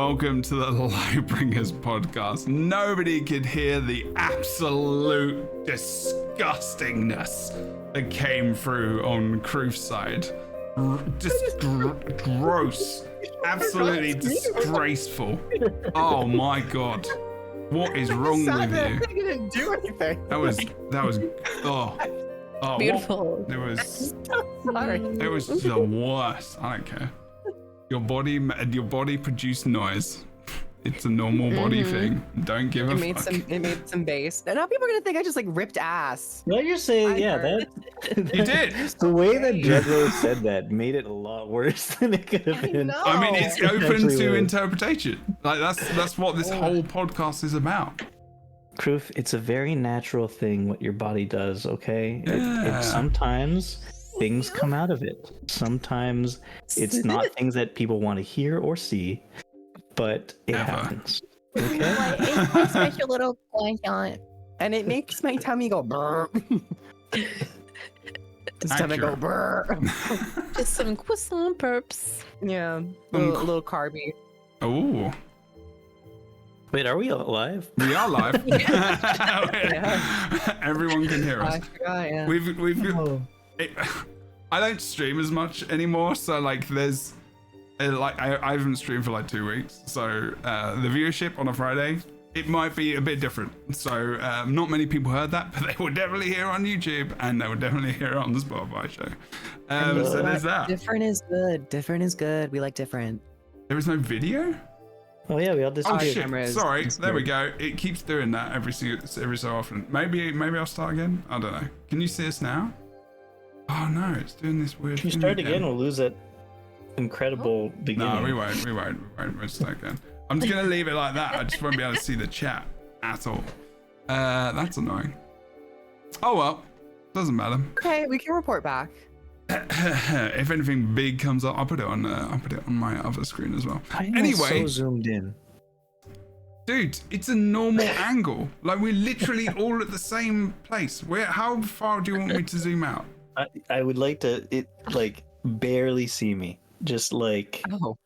welcome to the Lightbringers podcast. Nobody could hear the absolute disgustingness that came through on Kroof's side. Just gross. Absolutely disgraceful. Oh my god. What is wrong with you? I didn't do anything. That was oh Beautiful. It was Sorry. it was the worst. I don't care. Your body produced noise. It's a normal body thing. Don't give a fuck. It made some bass. And now people are gonna think I just like ripped ass. No, you're saying, that You did. the way that Jebro said that made it a lot worse than it could have been. know. I mean, it's It open actually to was. interpretation. Like that's what this whole podcast is about. Kroof, it's a very natural thing what your body does, okay? Yeah. Sometimes things come out of it. Sometimes it's not things that people want to hear or see, but it Ever. happens. Okay? It's my special little croissant. And it makes my tummy go brr. Just tummy go Accurate. brr. Just some croissant perps. Yeah. A little carby. Oh, Wait, are we alive? we are live. Everyone can hear us. I forgot, yeah. We've Oh. I don't stream as much anymore, so like there's like I haven't streamed for like 2 weeks, so the viewership on a Friday it might be a bit different. So not many people heard that, but they will definitely hear on YouTube and they will definitely hear on the Spotify show. So there's that. Different is good. Different is good. We like different. There is no video. Oh yeah, we all Oh disappeared. shit! cameras. Sorry, there we go. It keeps doing that every so often. Maybe I'll start again. I don't know. Can you see us now? Oh no, it's doing this weird. If you thing start again, we'll lose that incredible beginning. No, we won't. We'll start again. I'm just gonna leave it like that. I just won't be able to see the chat at all. That's annoying. Oh well, doesn't matter. Okay, we can report back. If anything big comes up, I'll put it on my other screen as well. Why am I Anyway, so zoomed in. dude, it's a normal angle. Like we're literally all at the same place. How far do you want me to zoom out? I would like to barely see me. Just like Oh.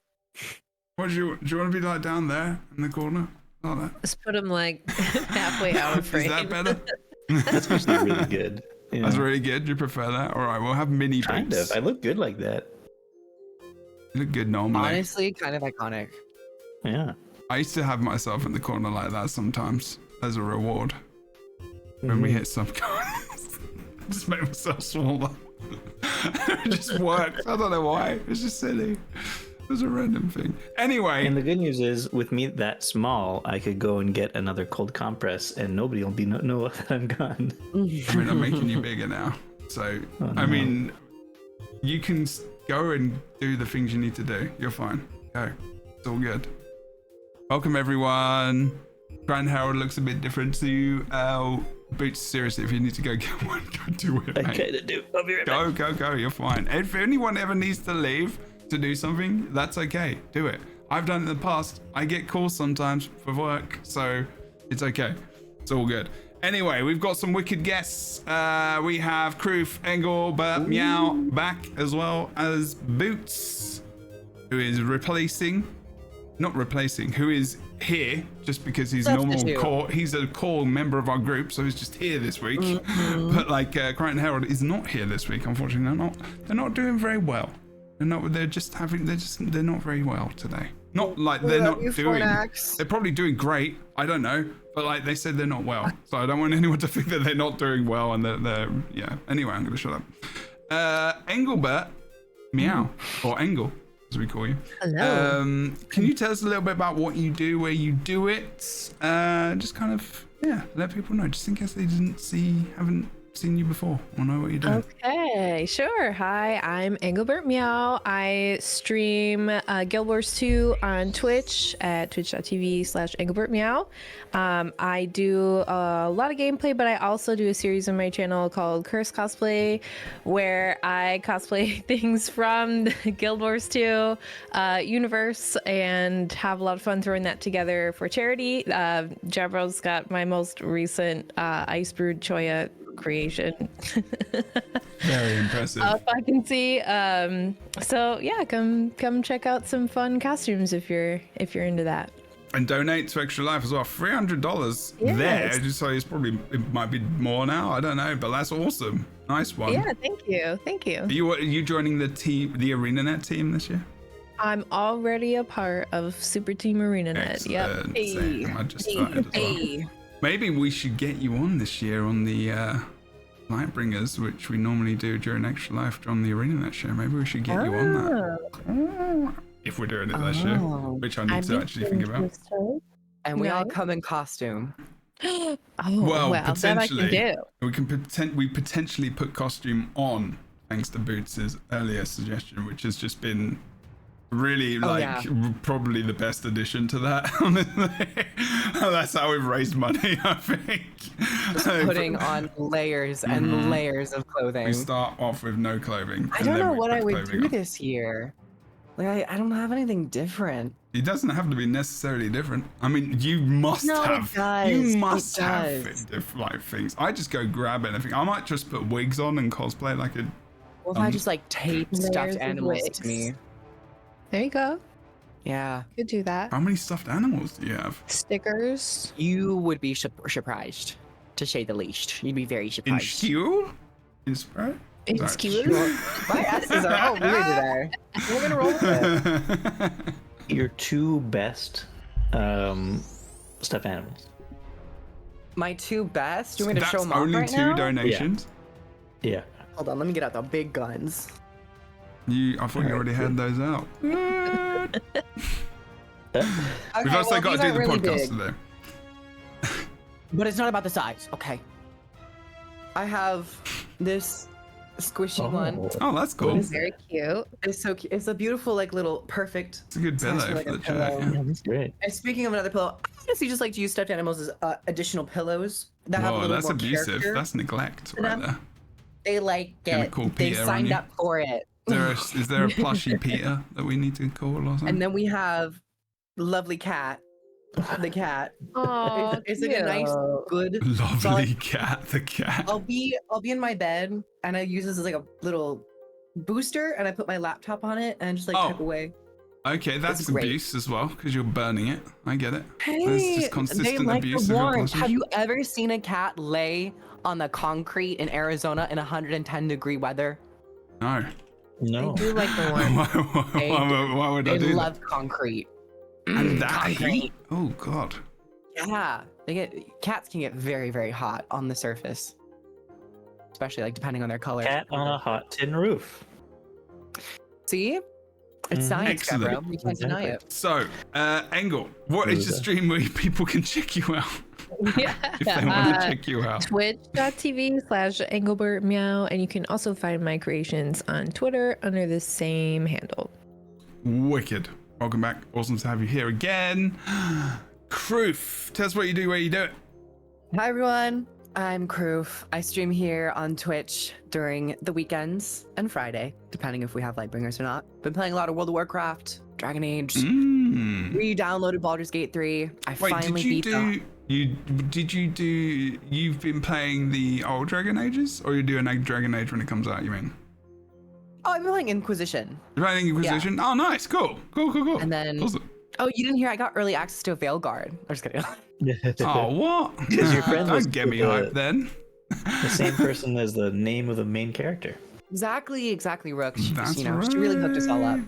What do you want to be like down there in the corner? Like that? Just put them like halfway out of frame. Is that better? that's actually really good. Yeah. That's really good. Do you prefer that? All right, we'll have mini Kind boots. of. I look good like that. You look good normally. Honestly, kind of iconic. Yeah. I used to have myself in the corner like that sometimes as a reward when we hit some corners. Just make myself smaller. It just works. I don't know why. It's just silly. It was a random thing. Anyway, And the good news is, with me that small, I could go and get another cold compress, and nobody will know that I'm gone. I mean, I'm making you bigger now. So, Oh, I no. mean, you can go and do the things you need to do. You're fine. Go. It's all good. Welcome, everyone. Grand Harold looks a bit different to you. Boots, seriously, if you need to go get one, go do it, I mate. kind of do. I'll be right back. Go. You're fine. If anyone ever needs to leave to do something, that's okay. Do it. I've done it in the past. I get calls sometimes for work, so it's okay. It's all good. Anyway, we've got some wicked guests. We have Kroof, Engel, Bert, Meow back, as well as Boots, who is who is here just because he's he's a core member of our group, so he's just here this week. But like Crichton Herald is not here this week, unfortunately. They're not doing very well. They're not very well today. Not like they're not doing. They're probably doing great. I don't know, but like they said, they're not well. So I don't want anyone to think that they're not doing well and they're yeah. Anyway, I'm gonna shut up. Engelbert, Meow, or Engel, as we call you. Hello. Can you tell us a little bit about what you do, where you do it? Just kind of let people know, just in case they haven't seen you before or know what you're doing. Okay, sure. Hi, I'm Engelbert Meow. I stream Guild Wars 2 on Twitch at twitch.tv/Engelbert Meow. I do a lot of gameplay, but I also do a series on my channel called Curse Cosplay, where I cosplay things from the Guild Wars 2 universe and have a lot of fun throwing that together for charity. Jebro's got my most recent Ice Brewed Choya creation. Very impressive. If I can see. So yeah, come check out some fun costumes if you're into that. And donate to Extra Life as well. $300 there. Just so it might be more now. I don't know, but that's awesome. Nice one. Yeah, thank you. Are you joining the ArenaNet team this year? I'm already a part of Super Team ArenaNet. Yep. Hey. I just started as well. Maybe we should get you on this year on the Lightbringers, which we normally do during Extra Life on the ArenaNet show. Maybe we should get you on that. If we're doing it this year, which I need to actually think about. And we all come in costume. Well, potentially. That We potentially put costume on, thanks to Boots' earlier suggestion, which has just been really probably the best addition to that. That's how we've raised money, I think. Just putting on layers and layers of clothing. We start off with no clothing. I don't know what I would do this year. Like I don't have anything different. It doesn't have to be necessarily different. I mean, you must have. It does. You must have like things. I just go grab anything. I might just put wigs on and cosplay like a. Well, if I just like tape stuffed animals to me. There you go. Yeah. Could do that. How many stuffed animals do you have? Stickers. You would be surprised, to say the least. You'd be very surprised. In skew? In Sprite? In skew? My asses are all weird today. We're gonna roll with it. Your two best stuffed animals. My two best? You want me to show them off only right two now? donations? Yeah. Hold on, let me get out the big guns. I thought you already had those out. Okay, We've also got to do the really podcast big, today. but it's not about the size. Okay. I have this squishy one. Oh, that's cool. It's very cute. It's so cute. It's a beautiful, like, little perfect. It's a good pillow actually like for a the chair. pillow. Yeah. Yeah, that's great. And speaking of another pillow, I honestly just like to use stuffed animals as additional pillows that have a Whoa, little that's more abusive. character. That's neglect to right them. there. They like Gonna it. call They Peter on signed you? up for it. Is there a plushy Peter that we need to call or something? And then we have lovely cat. The cat. Oh, It's like a nice, good. Lovely solid- cat, the cat. I'll be in my bed and I use this as like a little booster and I put my laptop on it and just like type away. Okay, that's It's great. abuse as well because you're burning it. I get it. Hey, That's just they consistent like abuse the of your warmth. plushies. Have you ever seen a cat lay on the concrete in Arizona in 110-degree weather? No. No. I do like the one. Why would I They do love concrete. that? And that concrete. heat? Oh god. Yeah, cats can get very, very hot on the surface, especially like depending on their color. Cat on a hot tin roof. See, it's science, Excellent. Jebro. You can't deny it. So, Engel, what is the stream where people can check you out Yeah. if they want to check you out? Twitch.tv/EngilbertMeow, and you can also find my creations on Twitter under the same handle. Wicked. Welcome back. Awesome to have you here again. Kroof, tell us what you do, where you do it. Hi everyone, I'm Kroof. I stream here on Twitch during the weekends and Friday, depending if we have Lightbringers or not. Been playing a lot of World of Warcraft, Dragon Age. Re-downloaded Baldur's Gate 3. I finally beat them. You've been playing the old Dragon Ages, or you're doing a Dragon Age when it comes out, you mean? Oh, I've been playing Inquisition. You're playing Inquisition? Yeah. Oh, nice, cool. And then, awesome. Oh, you didn't hear? I got early access to a Veilguard. I'm just kidding. Oh, what? Because your friend was Don't get me hyped then. the same person as the name of the main character. Exactly, Rook. She, That's she really hooked us all up.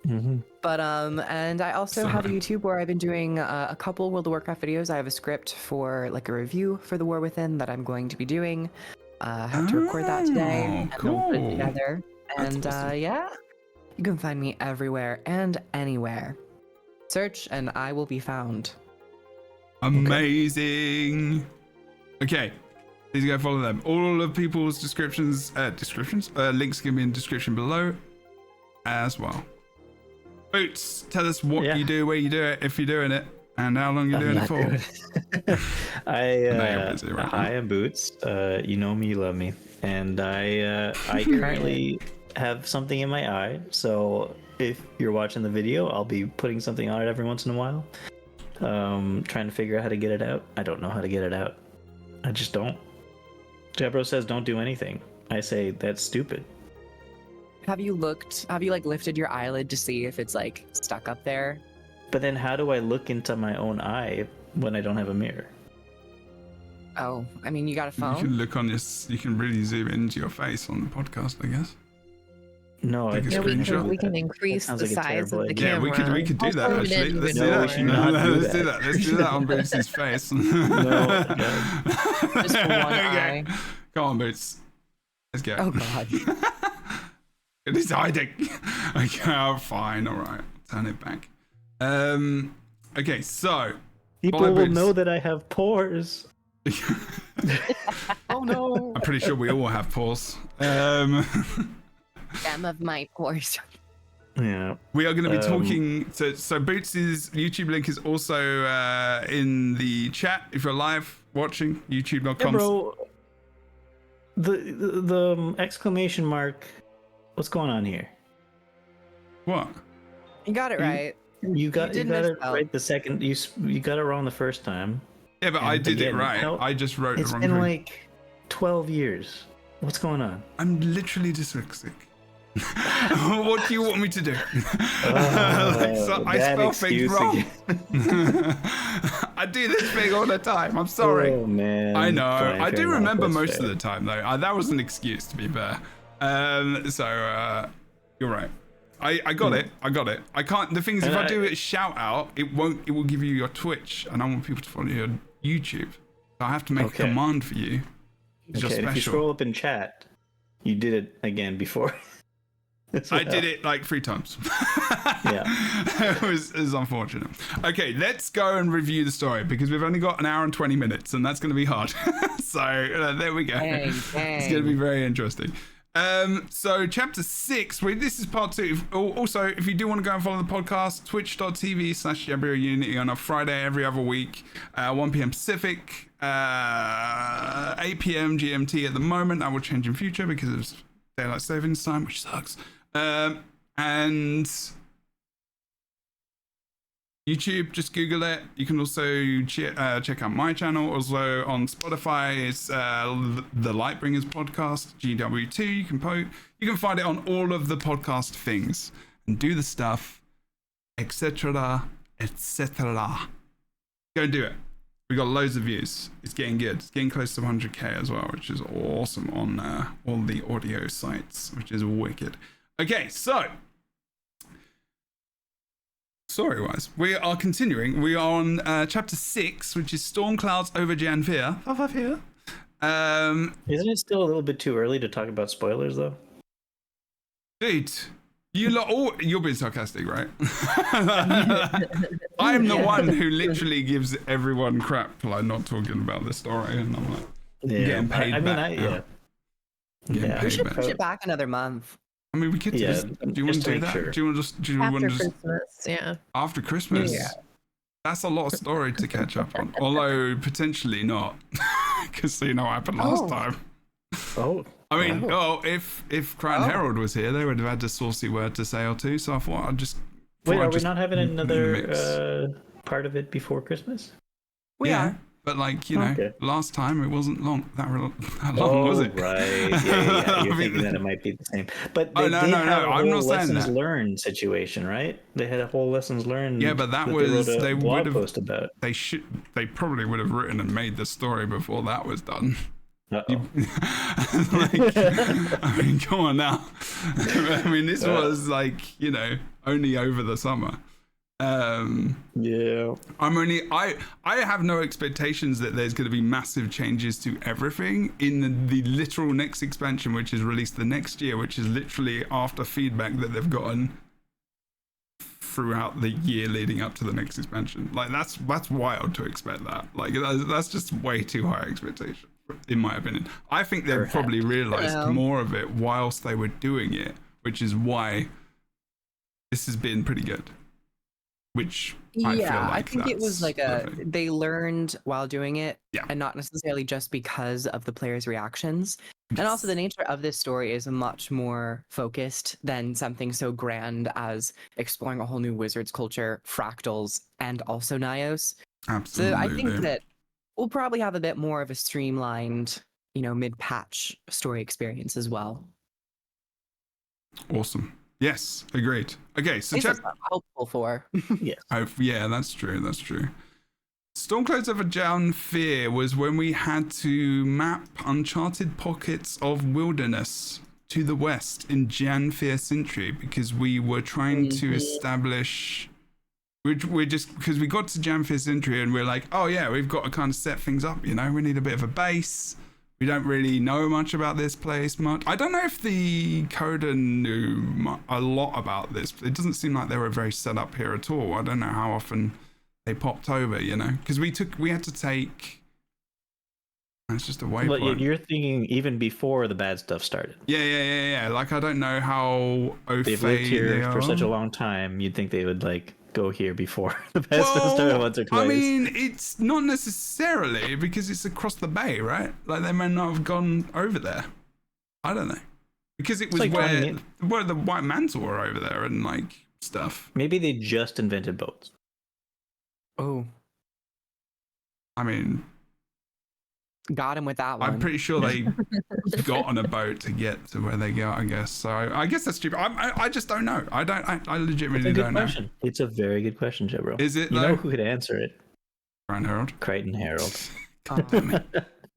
Mm-hmm. But and I also have a YouTube where I've been doing a couple World of Warcraft videos. I have a script for like a review for the War Within that I'm going to be doing. I have to record that today and then we'll put it together. And awesome. Yeah, you can find me everywhere and anywhere. Search and I will be found. Amazing. Okay. Please go follow them. All of people's links can be in the description below as well. Boots, tell us what you do, where you do it, if you're doing it, and how long you're doing it for. Hi, I'm Boots. You know me, you love me. And I currently have something in my eye, so if you're watching the video, I'll be putting something on it every once in a while. Trying to figure out how to get it out. I don't know how to get it out. I just don't. Jebro says don't do anything. I say that's stupid. Have you like lifted your eyelid to see if it's like stuck up there? But then how do I look into my own eye when I don't have a mirror? Oh, I mean, you got a You phone? can look on this. You can really zoom into your face on the podcast, I guess. No, Take a Yeah, screenshot. we can increase That the sounds like a size of the terrible Yeah, camera. we could do that Also, we actually. didn't Let's even do that. No, we should not do Let's do that. that. Let's do that on Boots' face. No, Just one Okay. eye. Come on, Boots. Let's go. Oh god. It is hiding. Okay, oh, fine. All right. Turn it back. Okay, so people Follow will Boots. know that I have pores. Oh no. I'm pretty sure we all have pause. Some of my pores. Yeah. We are going to be talking. So Boots' YouTube link is also in the chat if you're live watching. YouTube.com. Yeah, bro. The exclamation mark. What's going on here? What? You got it right. You got did it misspell. right the second you got it wrong the first time. Yeah, but And I did it again, right. how- I just wrote It's the wrong been thing. like 12 years. What's going on? I'm literally dyslexic. What do you want me to do? I Bad spell things excuse wrong. again. I do this thing all the time. I'm sorry. Oh man. I know. Fine, I fair do enough, remember that's most fair. of the time though. That was an excuse to be fair. You're right. I got it. I got it. I can't. The thing is, if I do it shout out, it won't. It will give you your Twitch, and I want people to follow your YouTube. So I have to make a Okay. command for you. It's Okay, just and if you special. scroll up in chat, you did it again before. I did it like 3 times. Yeah. it was unfortunate. Okay, let's go and review the story because we've only got an hour and 20 minutes, and that's going to be hard. So there we go. Dang, It's going to be very interesting. So chapter 6, this is part 2. Also, if you do want to go and follow the podcast, twitch.tv/Jebro Unity on a Friday every other week, 1 p.m. Pacific, 8 p.m. GMT at the moment. That will change in future because of daylight savings time, which sucks. And YouTube, just Google it. You can also check out my channel. Also on Spotify, it's the Lightbringers podcast, GW2. You can find it on all of the podcast things and do the stuff, etc., etc. Go and do it. We got loads of views. It's getting good. It's getting close to 100k as well, which is awesome on all the audio sites, which is wicked. Okay, so story-wise, we are continuing. We are on chapter 6, which is Storm Clouds over Janthir. Isn't it still a little bit too early to talk about spoilers though? Dude, you're being sarcastic, right? I'm the one who literally gives everyone crap for like not talking about the story, and I'm like, getting paid I mean, back now. Getting Yeah. paid We should back. push it back another month. I mean, we could Yeah, just. Do you want just to to do make that? sure. Do you want to just? Do you want After to just Christmas, yeah. after Christmas? Yeah. That's a lot of story to catch up on. Although potentially not, because you know what happened last Oh. time. Oh. I mean, if Crown Herald was here, they would have had a saucy word to say or two. So I thought I'd just. Wait, thought I'd are we just not having mix. another part of it before Christmas? We are. But like you know, Okay. last time it wasn't that long, was it? Right. Yeah. I You're mean- thinking that it might be the same. But Oh, they no, did no, have no, a I'm whole not saying lessons that. learned situation, right? They had a whole lessons learned. Yeah, but that they was- wrote a they blog would've- post about. They probably would have written and made the story before that was done. Uh-oh. Like, I mean, come on now. I mean, this was like only over the summer. Yeah. I have no expectations that there's going to be massive changes to everything in the literal next expansion, which is released the next year, which is literally after feedback that they've gotten throughout the year leading up to the next expansion. Like that's wild to expect that. Like that's just way too high expectation, in my opinion. I think they've probably realized Yeah. more of it whilst they were doing it, which is why this has been pretty good. Which I feel like I think it was that's like the thing. they learned while doing it, Yeah. and not necessarily just because of the players' reactions. And also, the nature of this story is much more focused than something so grand as exploring a whole new wizards culture, fractals, and also Nyos. Absolutely. So I think that we'll probably have a bit more of a streamlined mid-patch story experience as well. Awesome. Yes, agreed. Okay, so This is what I'm hopeful for. Yes. yeah, that's true. That's true. Stormclouds over Janthir was when we had to map uncharted pockets of wilderness to the west in Janthir Century because we were trying to establish. We're just because we got to Janthir Century and we're like, oh yeah, we've got to kind of set things up. We need a bit of a base. We don't really know much about this place much. I don't know if the Coda knew a lot about this. It doesn't seem like they were very set up here at all. I don't know how often they popped over, because we had to take. It's just a waypoint. But you're thinking even before the bad stuff started. Yeah. Like I don't know how they've lived here for such a long time. You'd think they would go here before the bad stuff started once or twice. I mean, it's not necessarily because it's across the bay, right? Like they may not have gone over there. I don't know because it was where the White Mantle were over there and stuff. Maybe they just invented boats. Oh, I mean, got him with that one. I'm pretty sure they got on a boat to get to where they go, I guess. So I guess that's stupid. I just don't know. I legitimately don't know. It's a very good question, Jebro. Is it? You know who could answer it? Crichton Herald. God damn it.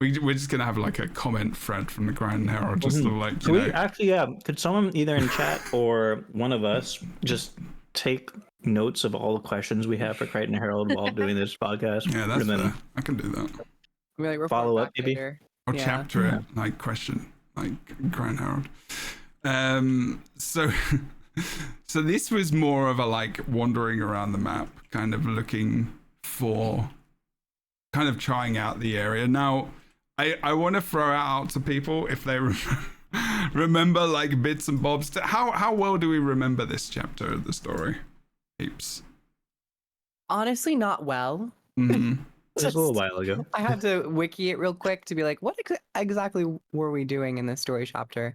We're just going to have a comment thread from the Crichton Herald. Just could someone either in chat or one of us just take notes of all the questions we have for Crichton Herald while doing this podcast? Yeah, that's fair. I can do that. Follow up, maybe? Later. Or chapter it, question, Crichton Herald. So this was more of a wandering around the map, kind of looking for, kind of trying out the area. Now, I want to throw out to people if they remember bits and bobs. How well do we remember this chapter of the story? Heaps. Honestly, not well. Mm-hmm. It was a little while ago. I had to wiki it real quick to be what exactly were we doing in this story chapter?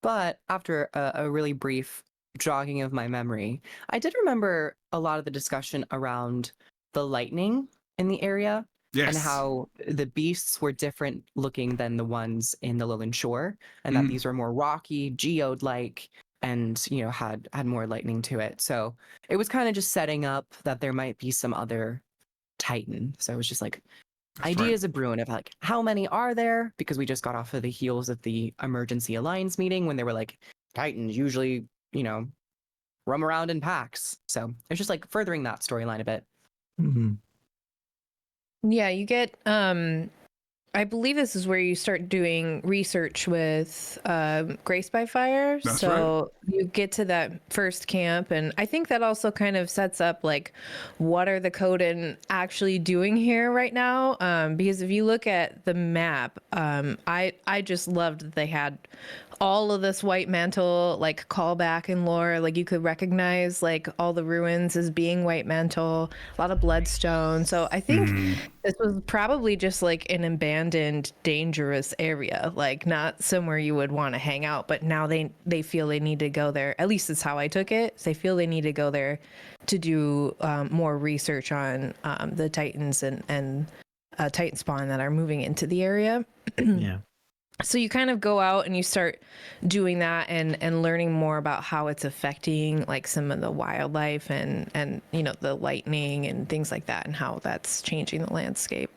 But after a really brief jogging of my memory, I did remember a lot of the discussion around the lightning in the area. Yes. And how the beasts were different looking than the ones in the Lowland Shore, and that these were more rocky, geode-like, and had more lightning to it. So it was kind of just setting up that there might be some other Titan. So it was just ideas of brewing of how many are there? Because we just got off of the heels of the emergency alliance meeting when they were Titans usually, roam around in packs. So it's just furthering that storyline a bit. Mm-hmm. Yeah, you get I believe this is where you start doing research with Grace by Fire. That's so you get to that first camp, and I think that also kind of sets up what are the Coden actually doing here right now? Because if you look at the map, I just loved that they had all of this White Mantle callback and lore. You could recognize all the ruins as being White Mantle, a lot of bloodstone. So I think this was probably just an abandoned, dangerous area, not somewhere you would want to hang out. But now they feel they need to go there. At least that's how I took it. They feel they need to go there to do more research on the Titans and Titan spawn that are moving into the area. Yeah. So you kind of go out and you start doing that and learning more about how it's affecting some of the wildlife and the lightning and things like that, and how that's changing the landscape.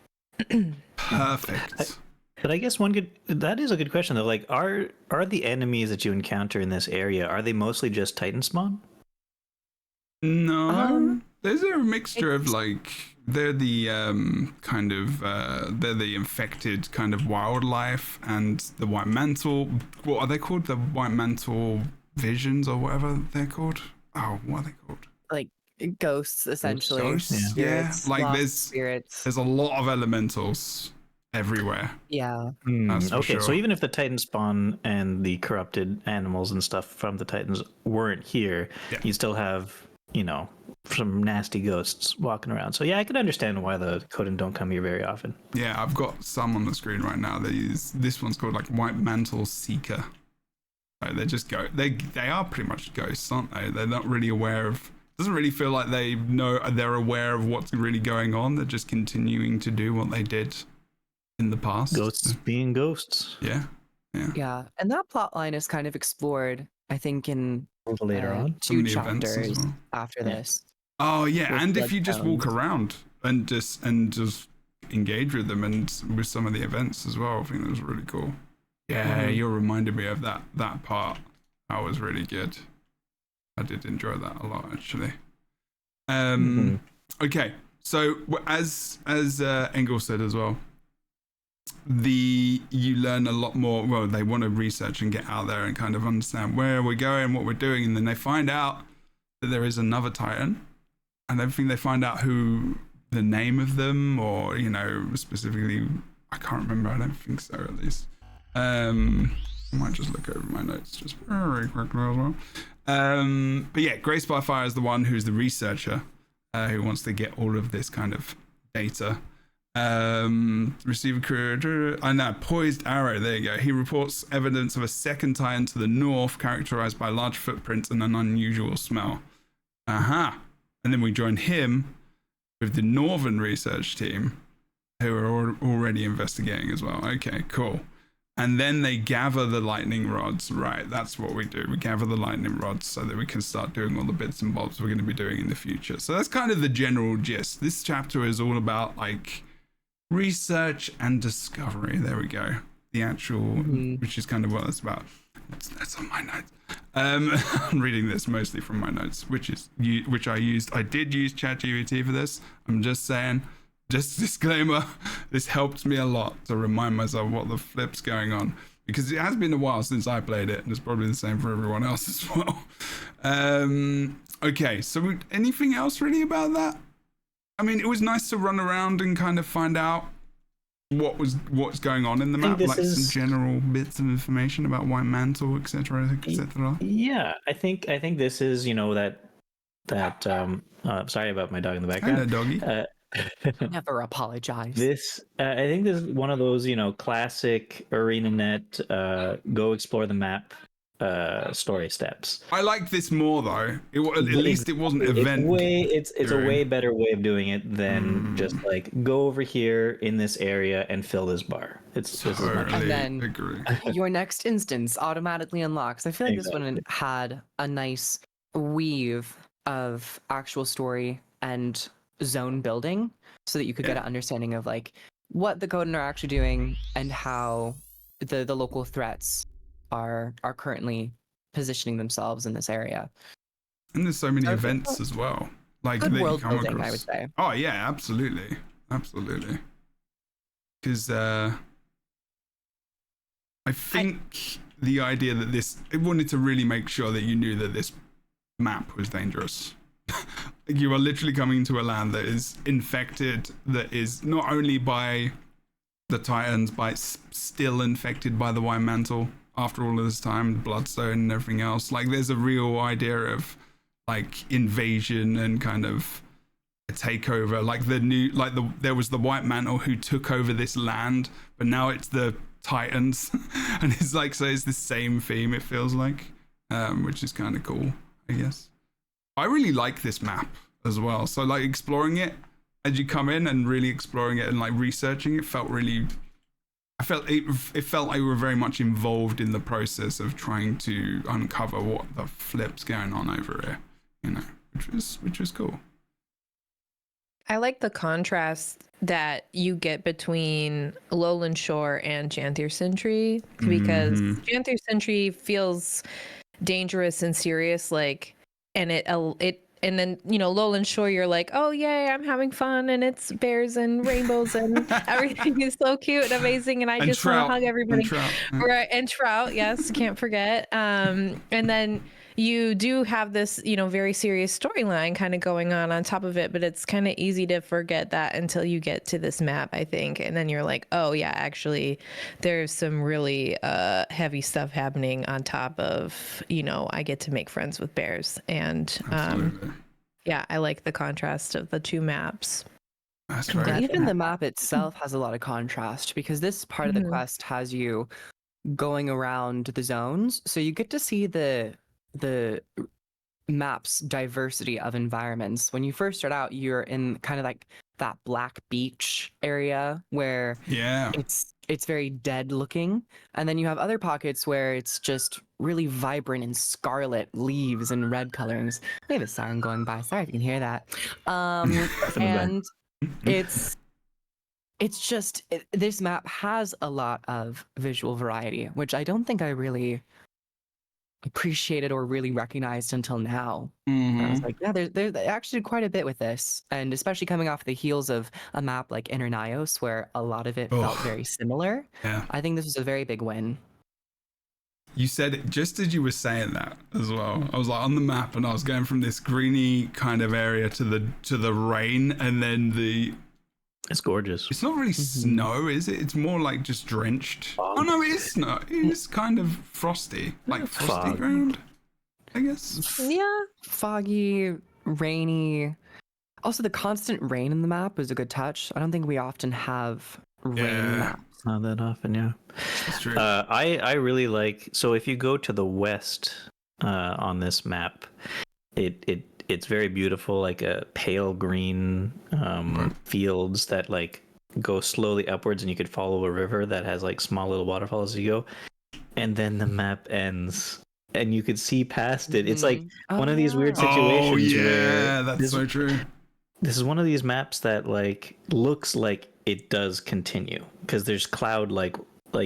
Perfect. But I guess that is a good question though. Are the enemies that you encounter in this area, are they mostly just Titan spawn? No, there's a mixture of they're the they're the infected kind of wildlife and the White Mantle. What are they called? The White Mantle visions or whatever they're called. Oh, what are they called? Ghosts, essentially. Ghosts, yeah. There's a lot of elementals everywhere. Yeah. Okay, so even if the Titan spawn and the corrupted animals and stuff from the Titans weren't here, you still have some nasty ghosts walking around. So yeah, I can understand why the Coden don't come here very often. Yeah, I've got some on the screen right now. This one's called White Mantle Seeker. They just go. They are pretty much ghosts, aren't they? They're not really aware of. Doesn't really feel like they're aware of what's really going on. They're just continuing to do what they did in the past. Ghosts being ghosts. Yeah. Yeah, and that plot line is kind of explored, I think, in Later on. Some of two the events as chapters well. after this. Oh yeah, With and if you just walk bloodstones. around and just engage with them and with some of the events as well, I think that was really cool. Yeah, you reminded me of that part. That was really good. I did enjoy that a lot actually. Okay, so as Engel said as well, you learn a lot more. Well, they want to research and get out there and kind of understand where we're going, what we're doing, and then they find out that there is another Titan, and everything they find out who the name of them, or specifically, I can't remember. I don't think so, at least. I might just look over my notes just very quickly as well. But yeah, Grace by Fire is the one who's the researcher who wants to get all of this kind of data. Receive a career. I know, Poised Arrow, there you go. He reports evidence of a second Titan to the north, characterized by large footprints and an unusual smell. And then we join him with the northern research team, who are already investigating as well. Okay, cool. And then they gather the lightning rods. Right, that's what we do. We gather the lightning rods so that we can start doing all the bits and bobs we're going to be doing in the future. So that's kind of the general gist. This chapter is all about like research and discovery. There we go. The actual, which is kind of what it's about. That's on my notes. I'm reading this mostly from my notes, which I used. I did use ChatGPT for this. I'm just saying. Just disclaimer, this helped me a lot to remind myself what the flip's going on, because it has been a while since I played it, and it's probably the same for everyone else as well. Okay, so anything else really about that? I mean, it was nice to run around and kind of find out what's going on in the map, like some general bits of information about White Mantle, etc., etc. Yeah, I think this is that sorry about my dog in the background. Hello, doggy. Never apologize. I think this is one of those, classic ArenaNet go explore the map story steps. I like this more though. At least it wasn't event. It's a way better way of doing it than just like go over here in this area and fill this bar. It's just Totally and then agree. your next instance automatically unlocks. I feel like this one had a nice weave of actual story and zone building, so that you could get an understanding of like what the Coden are actually doing and how the local threats are currently positioning themselves in this area. And there's so many events as well, like Good that you world come building, across. I would say. Oh yeah, absolutely. Because I think the idea that it wanted to really make sure that you knew that this map was dangerous. You are literally coming to a land that is infected, that is not only by the Titans, but still infected by the White Mantle after all of this time, the Bloodstone and everything else. Like, there's a real idea of like invasion and kind of a takeover. Like there was the White Mantle who took over this land, but now it's the Titans, and it's like, so it's the same theme, it feels like, which is kind of cool, I guess. I really like this map as well. So like exploring it as you come in and really exploring it and like researching it felt really, it felt like we were very much involved in the process of trying to uncover what the flip's going on over here, which was cool. I like the contrast that you get between Lowland Shore and Janthir Sentry, because Janthir Sentry feels dangerous and serious, like, and and then Lowland Shore, you're like, oh yay, I'm having fun, and it's bears and rainbows and everything is so cute and amazing, and I just want to hug everybody. Right, and trout, yes, can't forget. And then you do have this very serious storyline kind of going on top of it, but it's kind of easy to forget that until you get to this map, I think, and then you're like, oh yeah, actually there's some really heavy stuff happening on top of I get to make friends with bears, and yeah, I like the contrast of the two maps. That's right. Even the map itself has a lot of contrast, because this part of the quest has you going around the zones, so you get to see the map's diversity of environments. When you first start out, you're in kind of like that black beach area where Yeah. it's very dead looking, and then you have other pockets where it's just really vibrant and scarlet leaves and red colorings. We have a siren going by. Sorry if you can hear that. And it's just this map has a lot of visual variety, which I don't think I really appreciated or really recognized until now. I was like, yeah, there's actually quite a bit with this, and especially coming off the heels of a map like Inner Nios, where a lot of it felt very similar. Yeah. I think this was a very big win. You said it just as you were saying that as well. I was like on the map, and I was going from this greeny kind of area to the rain, and then It's gorgeous. it's not really snow, is it? It's more like just drenched. Oh no, it is snow. It is kind of frosty, like frosty Fog. ground, I guess. Yeah. Foggy, rainy. Also, the constant rain in the map was a good touch. I don't think we often have rain in the map. Not that often, yeah. That's true. I really like. So if you go to the west on this map, it's very beautiful, like a pale green fields that like go slowly upwards, and you could follow a river that has like small little waterfalls as you go, and then the map ends and you could see past it. It's like one of these weird situations. Oh yeah, where that's so true. This is one of these maps that like looks like it does continue, because there's cloud like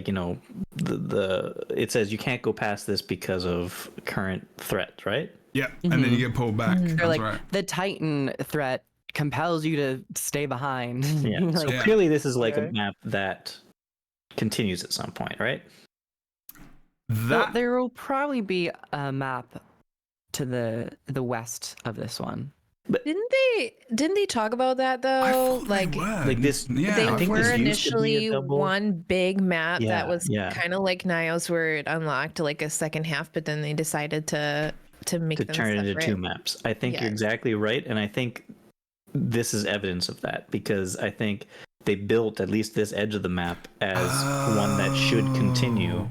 you know, it says you can't go past this because of current threat, right? Yeah, and then you get pulled back. They're That's like, right. the Titan threat compels you to stay behind. Yeah. Like, So clearly this is like a map that continues at some point, right? well, there will probably be a map to the west of this one. Didn't they talk about that though? Like this. Yeah, They I think were this used to be a initially double- one big map Yeah, that was yeah. kind of like Nios, where it unlocked like a second half, but then they decided to make to them turn it into separate. two maps. I think you're Yeah. exactly right, and I think this is evidence of that, because I think they built at least this edge of the map as one that should continue.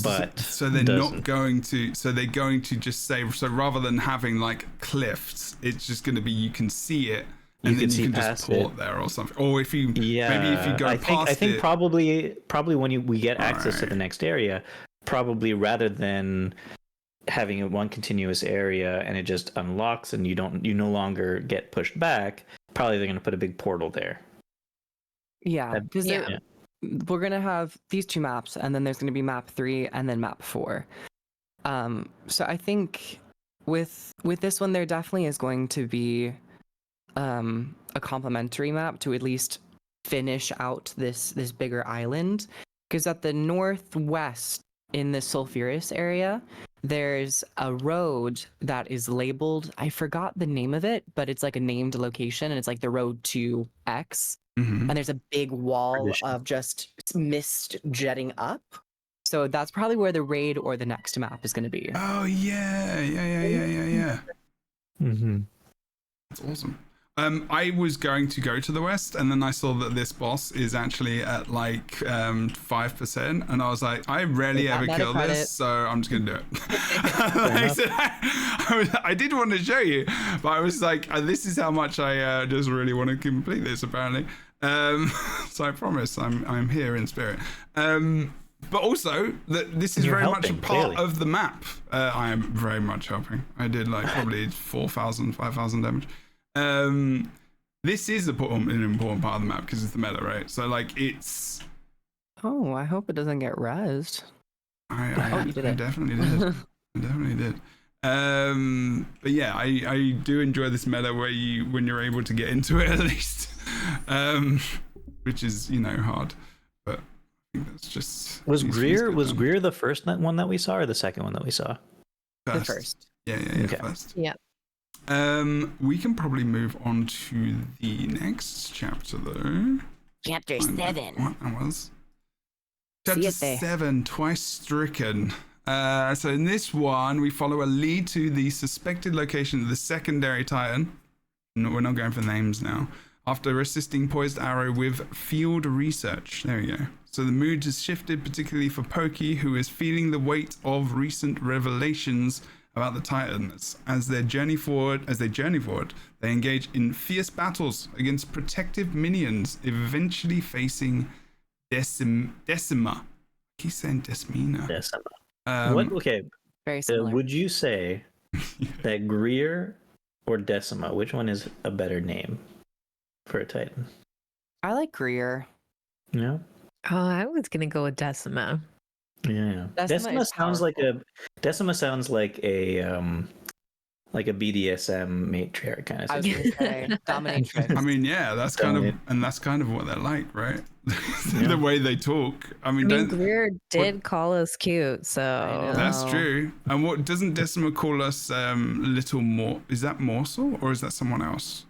But so they're doesn't. not going to. So they're going to just say. So rather than having like cliffs, it's just going to be you can see it, and You then can see you can just past port it. there or something. Or if you maybe if you go I past think it. probably when we get access to Alright. the next area, probably rather than having a one continuous area and it just unlocks and you no longer get pushed back, probably they're going to put a big portal there. Yeah, because Yeah. we're gonna have these two maps, and then there's gonna be map 3 and then map 4. So I think with this one, there definitely is going to be a complementary map to at least finish out this bigger island. Because at the northwest in the Sulphurous area, there's a road that is labeled. I forgot the name of it, but it's like a named location, and it's like the road to X. Mhm. And there's a big wall Tradition. of just mist jetting up. So that's probably where the raid or the next map is going to be. Oh yeah. Mm-hmm. That's awesome. I was going to go to the west, and then I saw that this boss is actually at like 5%, and I was like, I rarely With that ever meta kill credit. this, so I'm just gonna do it. I did want to show you, but I was like, this is how much I just really want to complete this, apparently. So I promise I'm here in spirit. But also that this is You're very much a helping, part clearly. of the map. I am very much helping. I did like probably 4,000, 5,000 damage. This is an important part of the map because it's the meta, right? So like it's. Oh, I hope it doesn't get rezzed. I you did it. definitely did. I definitely did. But yeah, I do enjoy this meta where when you're able to get into it at least, which is hard, but I think that's just. Was needs to be Greer good done. the first one that we saw, or the second one that we saw? The first. Yeah, Okay. first. Yeah. We can probably move on to the next chapter though. Chapter Find 7. What that was. See Chapter it there. 7, Twice Stricken. So in this one, we follow a lead to the suspected location of the secondary Titan. No, we're not going for names now. After assisting Poised Arrow with field research. There we go. So the mood has shifted, particularly for Pokey, who is feeling the weight of recent revelations about the Titans. As they journey forward, they engage in fierce battles against protective minions, eventually facing Decima. I keep saying Desmina. Decima. What? Okay. Very similar. Would you say that Greer or Decima, which one is a better name for a Titan? I like Greer. Yeah. Oh, I was gonna go with Decima. Yeah. Decima sounds like a BDSM matriarch kind of I was thing. gonna say dominatrix. I mean, yeah, that's kind of what they're like, right? The way they talk. I mean, Greer did call us cute, so that's true. And what doesn't Decima call us? Little more? Is that Morsel or is that someone else?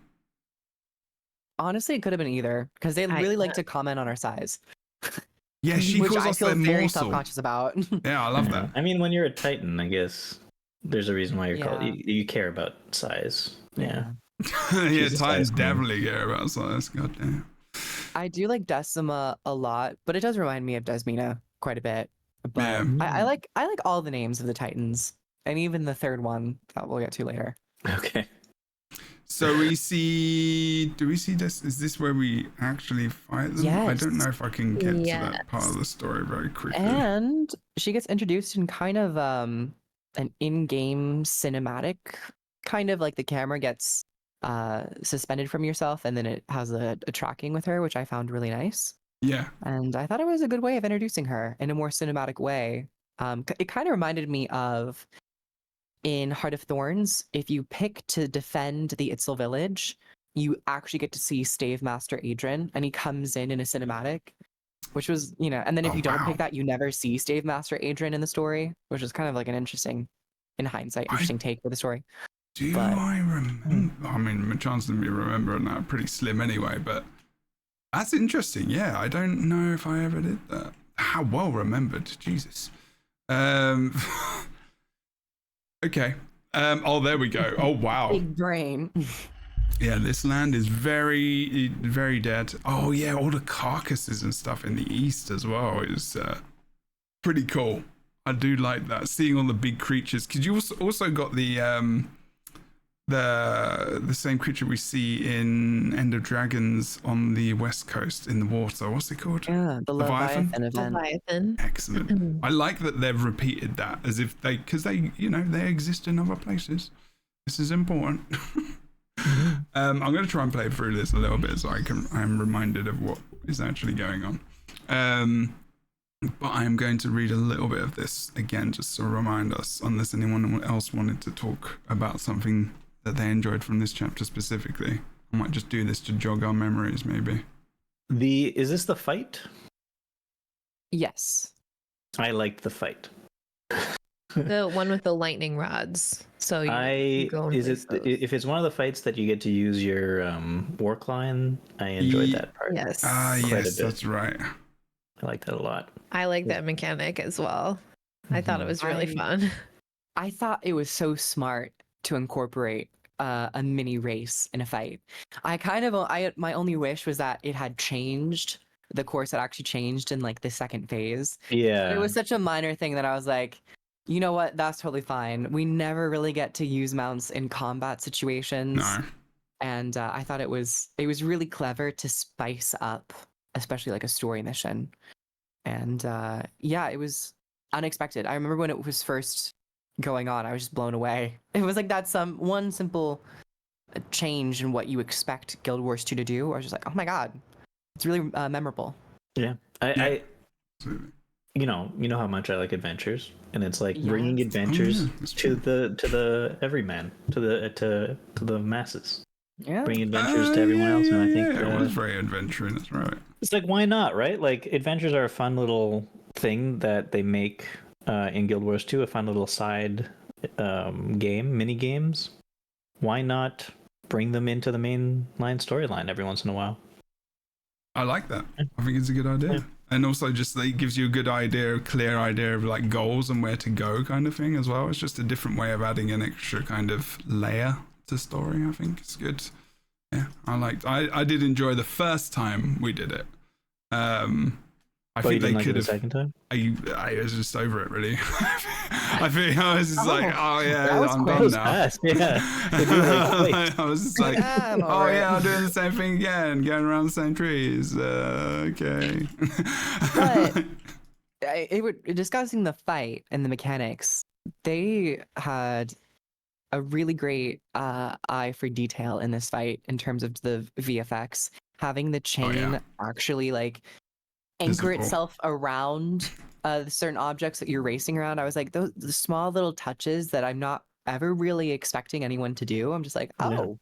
Honestly, it could have been either because they really like to comment on our size. Yeah, she which calls I us feel their very morsel. self-conscious about. Yeah, I love that. I mean, when you're a Titan, I guess there's a reason why you're called. You care about size. Yeah. Yeah, Titans definitely care about size. Goddamn. I do like Decima a lot, but it does remind me of Desmina quite a bit. But Yeah. I like all the names of the Titans, and even the third one that we'll get to later. Okay. So do we see this? Is this where we actually fight them? Yes. I don't know if I can get to that part of the story very quickly. And she gets introduced in kind of an in-game cinematic, kind of like the camera gets suspended from yourself, and then it has a tracking with her, which I found really nice. Yeah. And I thought it was a good way of introducing her in a more cinematic way. It kind of reminded me of in Heart of Thorns, if you pick to defend the Itzel village, you actually get to see Stave Master Adrian, and he comes in a cinematic, which was, and then if you don't pick that, you never see Stave Master Adrian in the story, which is kind of like an interesting, in hindsight, take for the story. I remember? I mean, my chances of me remembering that are pretty slim anyway, but that's interesting. Yeah, I don't know if I ever did that. How well remembered, Jesus. Okay. Oh, there we go. Oh, wow. Big brain. Yeah, this land is very, very dead. Oh, yeah, all the carcasses and stuff in the east as well is pretty cool. I do like that. Seeing all the big creatures. Because you also got the same creature we see in End of Dragons on the west coast in the water. What's it called? Yeah, the Leviathan event. Leviathan. Excellent. I like that they've repeated that as if because they exist in other places. This is important. I'm going to try and play through this a little bit so I'm reminded of what is actually going on. But I am going to read a little bit of this again just to remind us, unless anyone else wanted to talk about something that they enjoyed from this chapter specifically. I might just do this to jog our memories, maybe. Is this the fight? Yes. I liked the fight. The one with the lightning rods. So if it's one of the fights that you get to use your work line, I enjoyed that part. Yes. Yes, that's right. I like that a lot. I like that mechanic as well. I thought it was really fun. I thought it was so smart to incorporate a mini race in a fight. My only wish was that it had changed. The course had actually changed in like the second phase. Yeah. It was such a minor thing that I was like, you know what? That's totally fine. We never really get to use mounts in combat situations. No. And I thought it was really clever to spice up, especially like a story mission. And it was unexpected. I remember when it was first going on, I was just blown away. It was like that's one simple change in what you expect Guild Wars 2 to do. I was just like, oh my god, it's really memorable. Yeah, I you know how much I like adventures, and it's like bringing adventures to the everyman, to the masses. Yeah, bring adventures to everyone else, and I think it was very adventurous. That's right. It's like, why not, right? Like, adventures are a fun little thing that they make in Guild Wars 2, a fun little side mini games. Why not bring them into the main line storyline every once in a while? I like that. I think it's a good idea. Yeah. And also just it gives you a clear idea of like goals and where to go kind of thing as well. It's just a different way of adding an extra kind of layer to story. I think it's good. Yeah, I did enjoy the first time we did it. I think they could have. The second time? I was just over it really. I think I was just like, oh yeah, that was I'm quick. done now. Fast, yeah. They do it like twice. I was just like, Yeah, I'm oh over it. yeah, I'm doing the same thing again, going around the same trees. Okay. But discussing the fight and the mechanics, they had a really great eye for detail in this fight in terms of the VFX. Having the chain actually like anchor Visible. itself around certain objects that you're racing around. I was like, those the small little touches that I'm not ever really expecting anyone to do. I'm just like, oh. Yeah.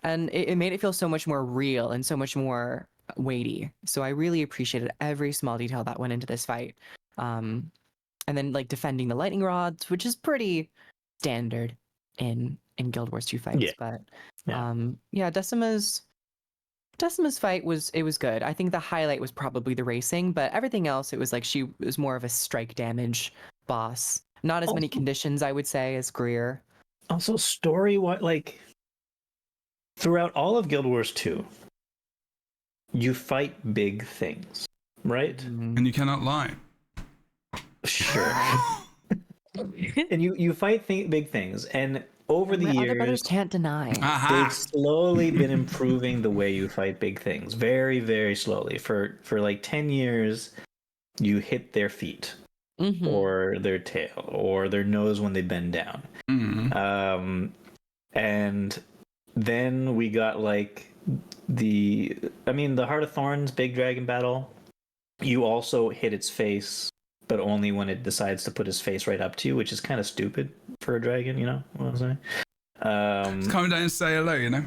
And it made it feel so much more real and so much more weighty. So I really appreciated every small detail that went into this fight. And then like defending the lightning rods, which is pretty standard in Guild Wars 2 fights. Yeah. But Yeah. Decima's fight was good. I think the highlight was probably the racing, but everything else, it was like she was more of a strike damage boss. Not as many conditions, I would say, as Greer. Also, like throughout all of Guild Wars 2, you fight big things, right? And you cannot lie. Sure. And you fight big things, and over the Other brothers years, can't deny. Aha! they've slowly been improving the way you fight big things, very, very slowly. For like 10 years, you hit their feet, or their tail, or their nose when they bend down. And then we got like the Heart of Thorns big dragon battle. You also hit its face, but only when it decides to put his face right up to you, which is kind of stupid for a dragon, you know what I'm saying? It's coming down and say hello, you know?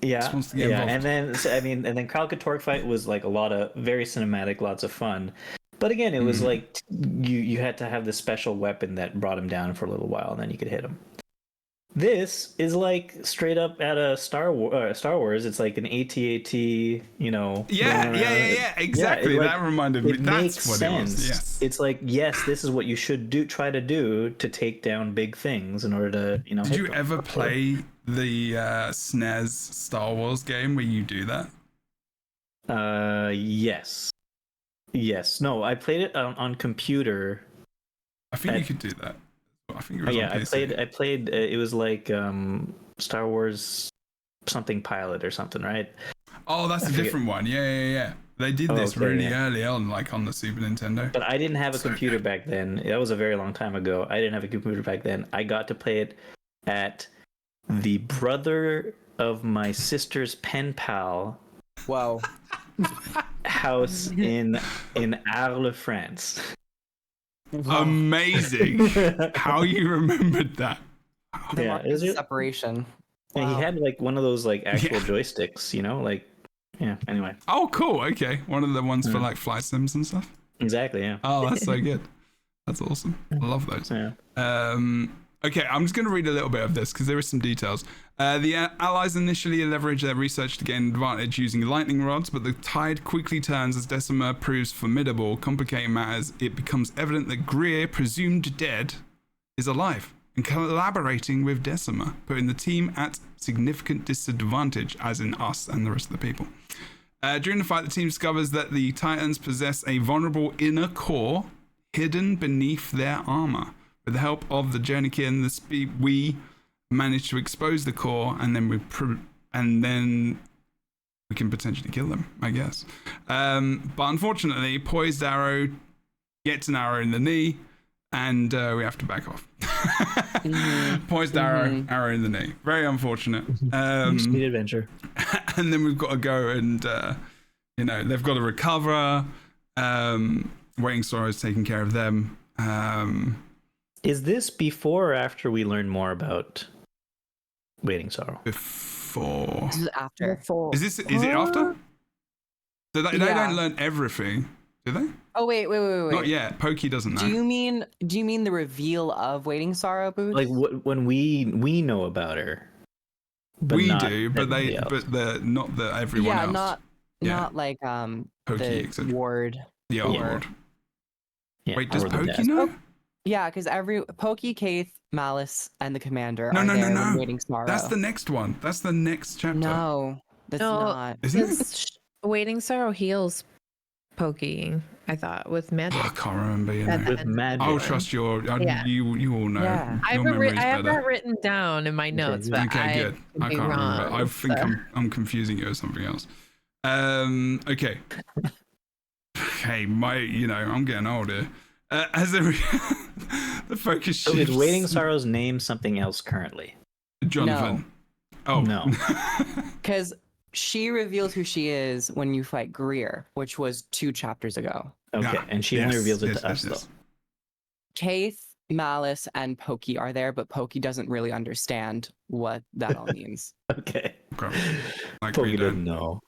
Yeah, Just wants to get involved. and then Kralka Torque fight was like a lot of very cinematic, lots of fun. But again, it was like you had to have this special weapon that brought him down for a little while, and then you could hit him. This is like straight up at a Star Wars. It's like an AT-AT, you know. Yeah, exactly. That reminded me. It That's makes what sense. it was. Yes. It's like, yes, this is what you should try to do to take down big things in order to, you know. Did you ever play the SNES Star Wars game where you do that? Yes. No, I played it on computer. I think you could do that. I think it was on PC. I played. It was like Star Wars something pilot or something, right? Oh, that's a different one. Yeah. They did this really early on, like on the Super Nintendo. But I didn't have a computer back then. That was a very long time ago. I didn't have a computer back then. I got to play it at the brother of my sister's pen pal. Wow. House in Arles, France. Amazing. How you remembered that. Yeah, is it? Separation. And he had like one of those like actual joysticks, you know, like anyway. Oh, cool. Okay. One of the ones for like flight sims and stuff. Exactly, yeah. Oh, that's so good. That's awesome. I love those. Yeah. Okay, I'm just going to read a little bit of this because there is some details. The Allies initially leveraged their research to gain advantage using lightning rods, but the tide quickly turns as Decima proves formidable. Complicating matters, it becomes evident that Greer, presumed dead, is alive and collaborating with Decima, putting the team at significant disadvantage, as in us and the rest of the people. During the fight, the team discovers that the Titans possess a vulnerable inner core hidden beneath their armor. With the help of the Journeykin and the speed, we manage to expose the core, and then we can potentially kill them, I guess. But unfortunately, Poised Arrow gets an arrow in the knee, and we have to back off. Poised arrow in the knee. Very unfortunate. Speed adventure. And then we've got to go and, they've got to recover. Waiting Sorrow's taking care of them. Is this before or after we learn more about Waiting Sorrow? Before. This is after. Is it after? So they don't learn everything, do they? Oh wait. Not yet. Pokey doesn't know. Do you mean the reveal of Waiting Sorrow, Boots? Like when we know about her. We do, but they're not everyone else. Not like Pokey, the ward. The old ward. Yeah, wait, does Pokey know? Yeah, because Pokey, Kaith, Malice, and the Commander No. when Waiting Sorrow. That's the next one. That's the next chapter. No, that's not. Isn't it? Waiting Sorrow heals Pokey, I thought, with magic. I can't remember. You know. With magic. I'll trust your. Yeah. You all know. Yeah. I Your have memory's that better. written down in my notes, but Okay, I good. could I be can't remember. wrong, I think so. I'm confusing you with something else. Okay. Okay, I'm getting old here. As a the focus So is shifts. Waiting Sorrow's name something else currently? Jonathan. Oh No. Because she reveals who she is when you fight Greer, which was 2 chapters ago. Okay, Yeah. and she only Yes, reveals it yes, to us, yes. though. Kaith, Malice, and Pokey are there, but Pokey doesn't really understand what that all means. Okay. Okay. Like Pokey we do. doesn't know.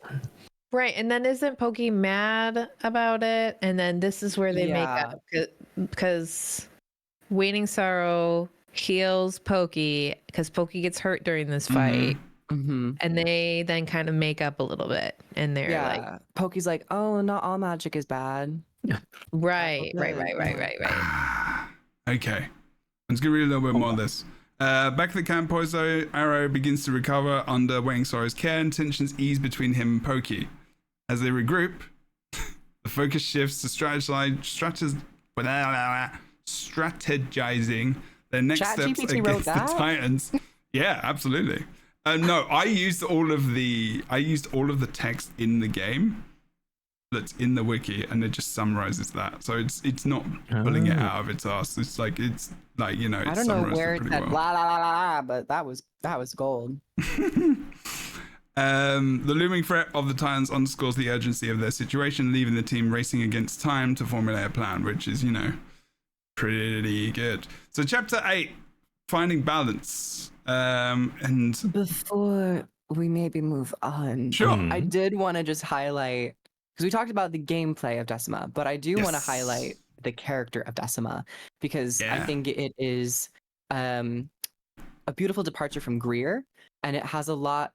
Right, and then isn't Pokey mad about it? And then this is where they make Yeah. up because Waiting Sorrow heals Pokey because Pokey gets hurt during this fight, Mm-hmm. and they then kind of make up a little bit, and they're like, Yeah. Pokey's like, oh, not all magic is bad. right. Okay. Let's get read a little bit more of this. Back at the camp, Poiso Arrow begins to recover under Waiting Sorrow's care, and tensions ease between him and Pokey. As they regroup, the focus shifts to strategizing their next steps ChatGPT wrote against the that? Titans. Yeah, absolutely. No, I used all of the text in the game that's in the wiki, and it just summarizes that. So it's not pulling it out of its ass. It's like it's I don't know where it said la la la la la, but that was gold. The looming threat of the Titans underscores the urgency of their situation, leaving the team racing against time to formulate a plan, which is, pretty good. So chapter 8, finding balance. And Before we maybe move on, sure. I did want to just highlight, because we talked about the gameplay of Decima, but I do want to highlight the character of Decima, because I think it is a beautiful departure from Greer, and it has a lot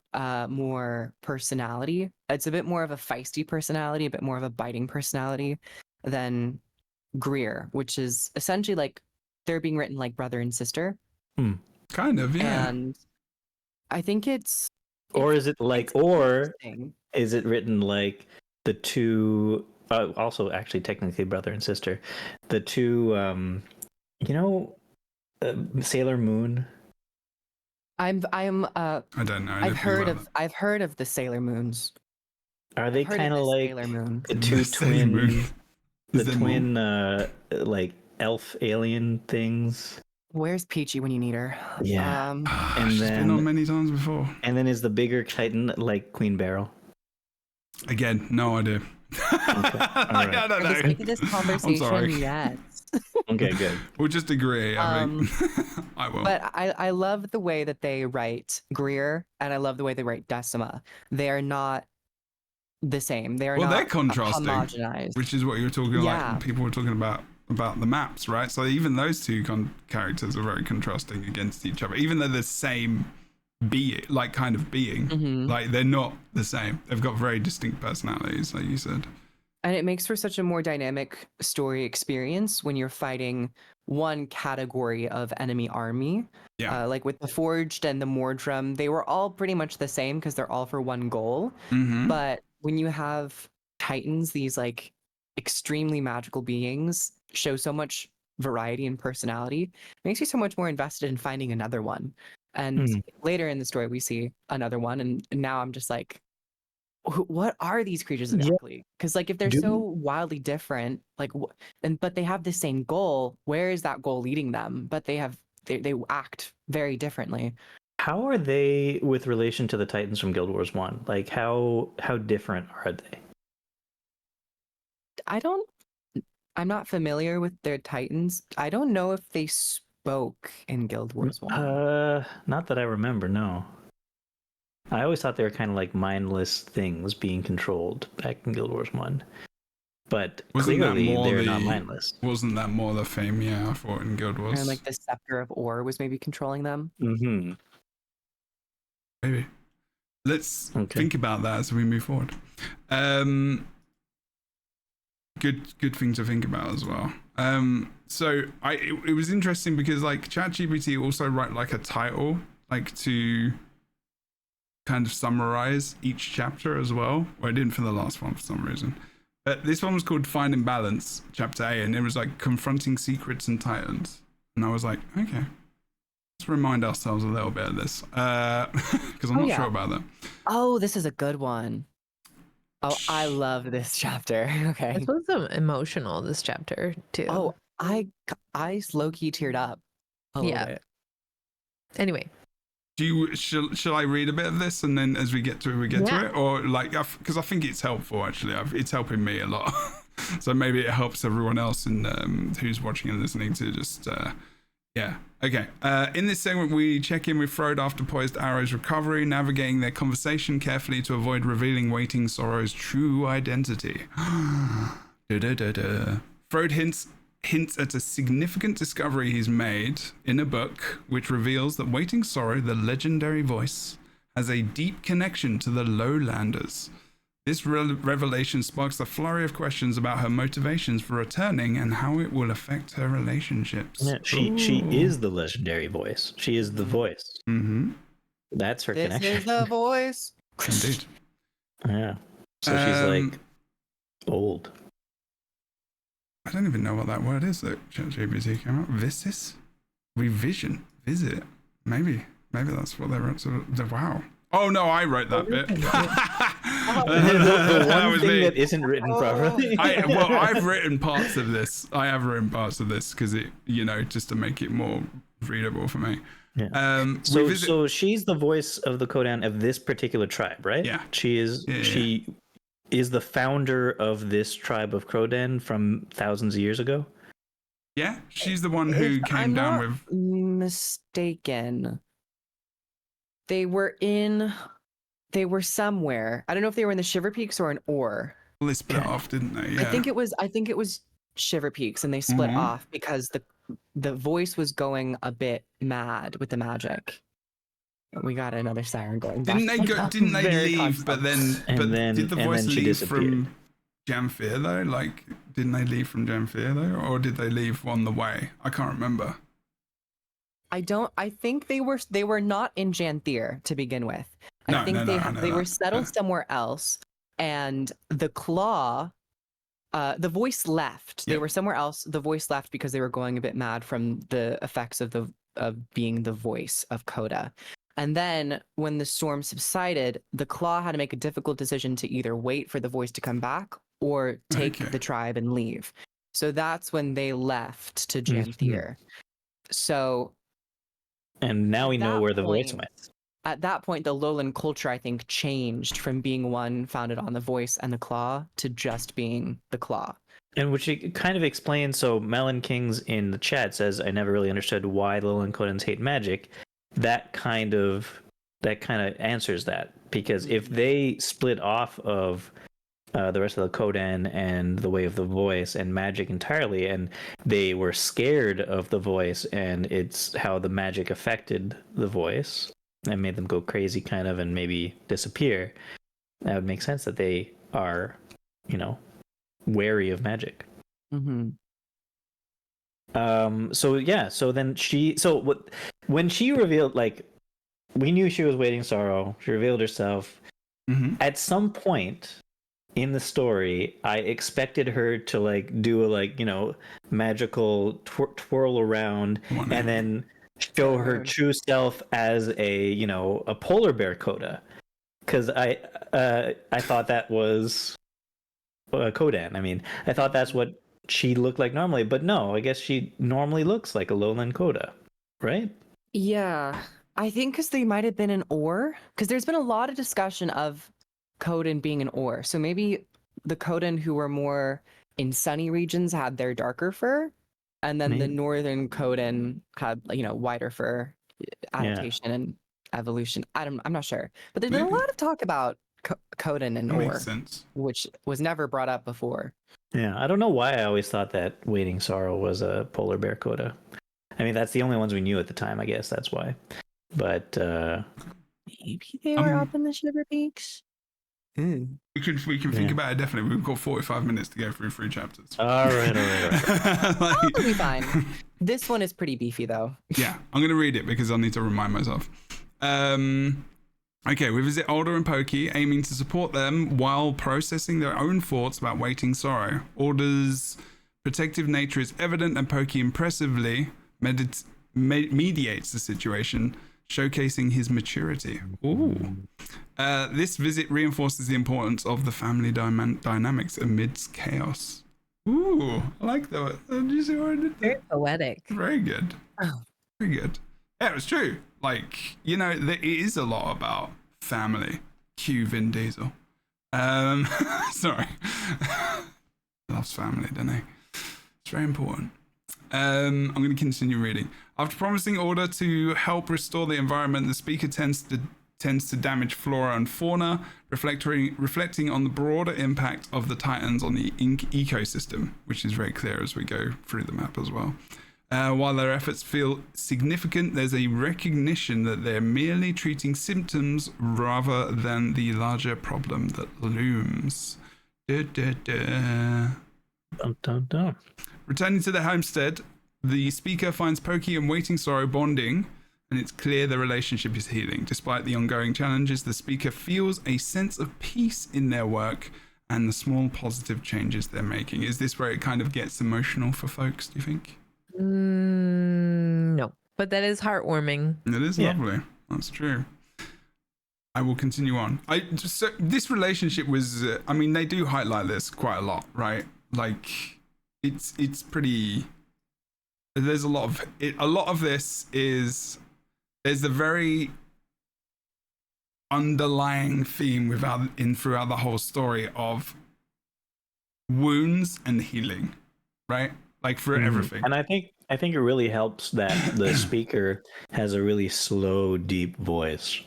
more personality. It's a bit more of a feisty personality, a bit more of a biting personality than Greer, which is essentially like they're being written like brother and sister. Kind of, yeah. And I think it's Is it written like the two, also actually technically brother and sister, the two, Sailor Moon? I don't know. I've heard of the Sailor Moons. Are they kind of like Sailor Moon? the two twin, Moon. like elf alien things? Where's Peachy when you need her? Yeah. And And then been on many times before. And then is the bigger Titan like Queen Beryl? Again, no idea. Alright. I don't know. This conversation, yes. Okay, good. We'll just agree. I think I will. But I love the way that they write Greer, and I love the way they write Decima. They are not the same. They're contrasting, homogenized. which is what you were talking like people were talking about the maps, right? So even those two characters are very contrasting against each other, even though they're the same being, like they're not the same. They've got very distinct personalities, like you said. And it makes for such a more dynamic story experience when you're fighting one category of enemy army. Yeah. Like with the Forged and the Mordrum, they were all pretty much the same because they're all for one goal. Mm-hmm. But when you have Titans, these like extremely magical beings, show so much variety and personality, it makes you so much more invested in finding another one. And later in the story, we see another one. And now I'm just like, what are these creatures exactly? Because like if they're so wildly different, like but they have the same goal, where is that goal leading them? But they act very differently. How are they with relation to the Titans from Guild Wars 1? Like how different are they? I'm not familiar with their Titans. I don't know if they spoke in Guild Wars 1. Not that I remember, no. I always thought they were kind of like mindless things being controlled back in Guild Wars 1. But clearly they're not mindless. Wasn't that more the theme, I thought, in Guild Wars? And like the Scepter of Ore was maybe controlling them. Mm-hmm. Maybe. Let's think about that as we move forward. Good thing to think about as well. So it was interesting because like ChatGPT also write like a title, like to kind of summarize each chapter as well. Well, I didn't for the last one for some reason. This one was called Finding Balance, Chapter A, and it was like confronting secrets and titans. And I was like, okay, let's remind ourselves a little bit of this, because I'm not sure about that. Oh, this is a good one. Oh, I love this chapter. Okay. This was emotional, this chapter, too. Oh, I low-key teared up a little bit. Anyway. Shall I read a bit of this and then as we get to it, or like, because I think it's helpful actually. It's helping me a lot, so maybe it helps everyone else and who's watching and listening to just okay. In this segment, we check in with Frode after Poised Arrow's recovery, navigating their conversation carefully to avoid revealing Waiting Sorrow's true identity. Frode hints at a significant discovery he's made in a book, which reveals that Waiting Sorrow, the legendary voice, has a deep connection to the Lowlanders. This revelation sparks a flurry of questions about her motivations for returning and how it will affect her relationships. Yeah, she is the legendary voice. She is the voice. Mm-hmm. That's her connection. This is the voice. Indeed. Yeah. So she's like old. I don't even know what that word is that ChatGPT came up. Visis? Revision? Visit? Maybe that's what they wrote. Wow. Oh no, I wrote that bit. The one thing that isn't written properly. I've written parts of this. I have written parts of this because it, just to make it more readable for me. Yeah. So she's the voice of the Kodan of this particular tribe, right? Yeah. She is the founder of this tribe of Krodan from thousands of years ago. Yeah, she's the one who came down with. Mistaken. They were somewhere. I don't know if they were in the Shiver Peaks or in Ore. Well, they split off, didn't they? Yeah. I think it was Shiver Peaks, and they split off because the voice was going a bit mad with the magic. We got another siren going. Didn't they leave? But then did the voice leave from Janthir though? Like, didn't they leave from Janthir though, or did they leave on the way? I can't remember. I think they were not in Janthir to begin with. I think they were settled somewhere else, and the claw, the voice left. They were somewhere else. The voice left because they were going a bit mad from the effects of being the voice of Coda. And then when the storm subsided, the claw had to make a difficult decision to either wait for the voice to come back or take the tribe and leave. So that's when they left to Janthir. So. And now we know where the voice went. At that point, the lowland culture, I think, changed from being one founded on the voice and the claw to just being the claw. And which it kind of explains. So Melon Kings in the chat says, I never really understood why the lowland Kodans hate magic. That kind of answers that, because if they split off of the rest of the Kodan and the way of the voice and magic entirely, and they were scared of the voice and it's how the magic affected the voice and made them go crazy kind of and maybe disappear, that would make sense that they are, wary of magic. Mm-hmm. When she revealed, like, we knew she was Waiting Sorrow, she revealed herself. Mm-hmm. At some point in the story, I expected her to like do a magical twirl around and then show her true self as a polar bear Coda, because I thought that was Kodan. I mean, I thought that's what she looked like normally, but no, I guess she normally looks like a lowland Coda, right? Yeah, I think because they might have been an Ore, because there's been a lot of discussion of Kodan being an Ore. So maybe the Kodan who were more in sunny regions had their darker fur, and then the northern Kodan had wider fur adaptation and evolution. I'm not sure, but there's been a lot of talk about Kodan and Ore, which was never brought up before. Yeah, I don't know why I always thought that Waiting Sorrow was a polar bear Coda. I mean, that's the only ones we knew at the time. I guess that's why. But maybe they were up in the Shiver Peaks. We can think about it definitely. We've got 45 minutes to go through 3 chapters. All right. That'll be fine. This one is pretty beefy though. Yeah, I'm going to read it because I need to remind myself. Okay, we visit Alder and Pokey, aiming to support them while processing their own thoughts about waiting sorrow. Alder's protective nature is evident, and Pokey impressively mediates the situation, showcasing his maturity. Ooh. This visit reinforces the importance of the family dynamics amidst chaos. Ooh, I like that. Did you see what I did there? Very poetic. Very good. Oh. Very good. Yeah, it was true. Like, you know, there is a lot about family. Cue Vin Diesel. Sorry. Loves family, doesn't he? It's very important. I'm going to continue reading. After promising Alder to help restore the environment, the speaker tends to damage flora and fauna, reflecting on the broader impact of the Titans on the ecosystem, which is very clear as we go through the map as well. While their efforts feel significant, there's a recognition that they're merely treating symptoms rather than the larger problem that looms. Dun, dun, dun. Returning to their homestead, the speaker finds Pokey and Waiting Sorrow bonding, and it's clear the relationship is healing. Despite the ongoing challenges, the speaker feels a sense of peace in their work and the small positive changes they're making. Is this where it kind of gets emotional for folks, do you think? No, but that is heartwarming. It is lovely. That's true. I will continue on. So this relationship was, I mean, they do highlight this quite a lot, right? Like, it's pretty. There's a lot of it. A lot of this is there's a very underlying theme throughout the whole story of wounds and healing, right? Like for everything. And I think it really helps that the speaker has a really slow, deep voice,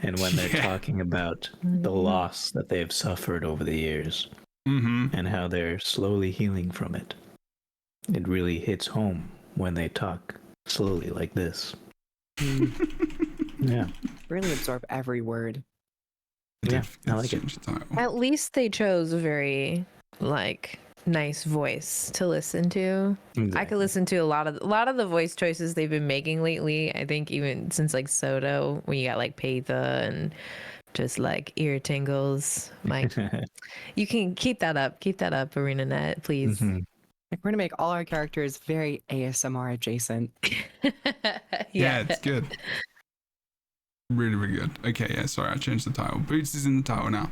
and when they're talking about the loss that they've suffered over the years and how they're slowly healing from it, it really hits home when they talk slowly like this. Yeah. Really absorb every word. Yeah, I like it. At least they chose a very nice voice to listen to. Exactly. I could listen to a lot of the voice choices they've been making lately. I think even since Soto, when you got Peitha and just ear tingles. You can keep that up, ArenaNet, please. We're gonna make all our characters very ASMR adjacent. Yeah, it's good. Really, really good. Okay, yeah, sorry, I changed the title. Boots is in the title now.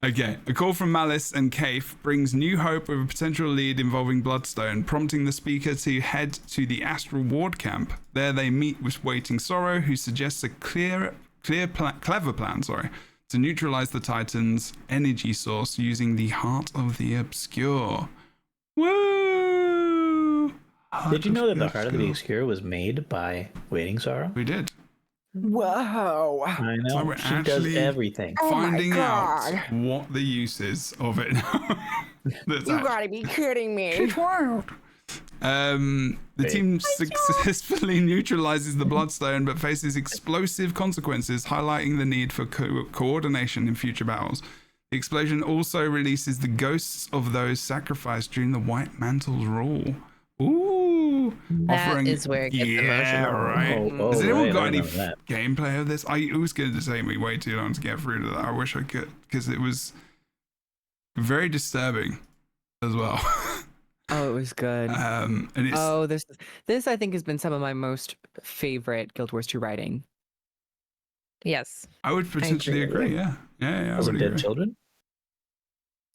Okay, a call from Malice and Kaif brings new hope with a potential lead involving Bloodstone, prompting the speaker to head to the Astral Ward camp. There they meet with Waiting Sorrow, who suggests a clever plan, to neutralize the Titan's energy source using the Heart of the Obscure. Woo! Did you know that the Heart of the Obscure was made by Waiting Sorrow? We did. Whoa! I know. So we're she does everything. Finding out what the use is of it. You gotta be kidding me! It's wild. The team successfully neutralizes the Bloodstone, but faces explosive consequences, highlighting the need for coordination in future battles. The explosion also releases the ghosts of those sacrificed during the White Mantle's rule. Ooh, that is where it gets emotional. Right. Has anyone got any gameplay of this? It was going to take me way too long to get through to that. I wish I could, because it was very disturbing as well. Oh, it was good. And it's, this I think has been some of my most favorite Guild Wars 2 writing. Yes, I would potentially agree. Yeah. Was it Dead Children?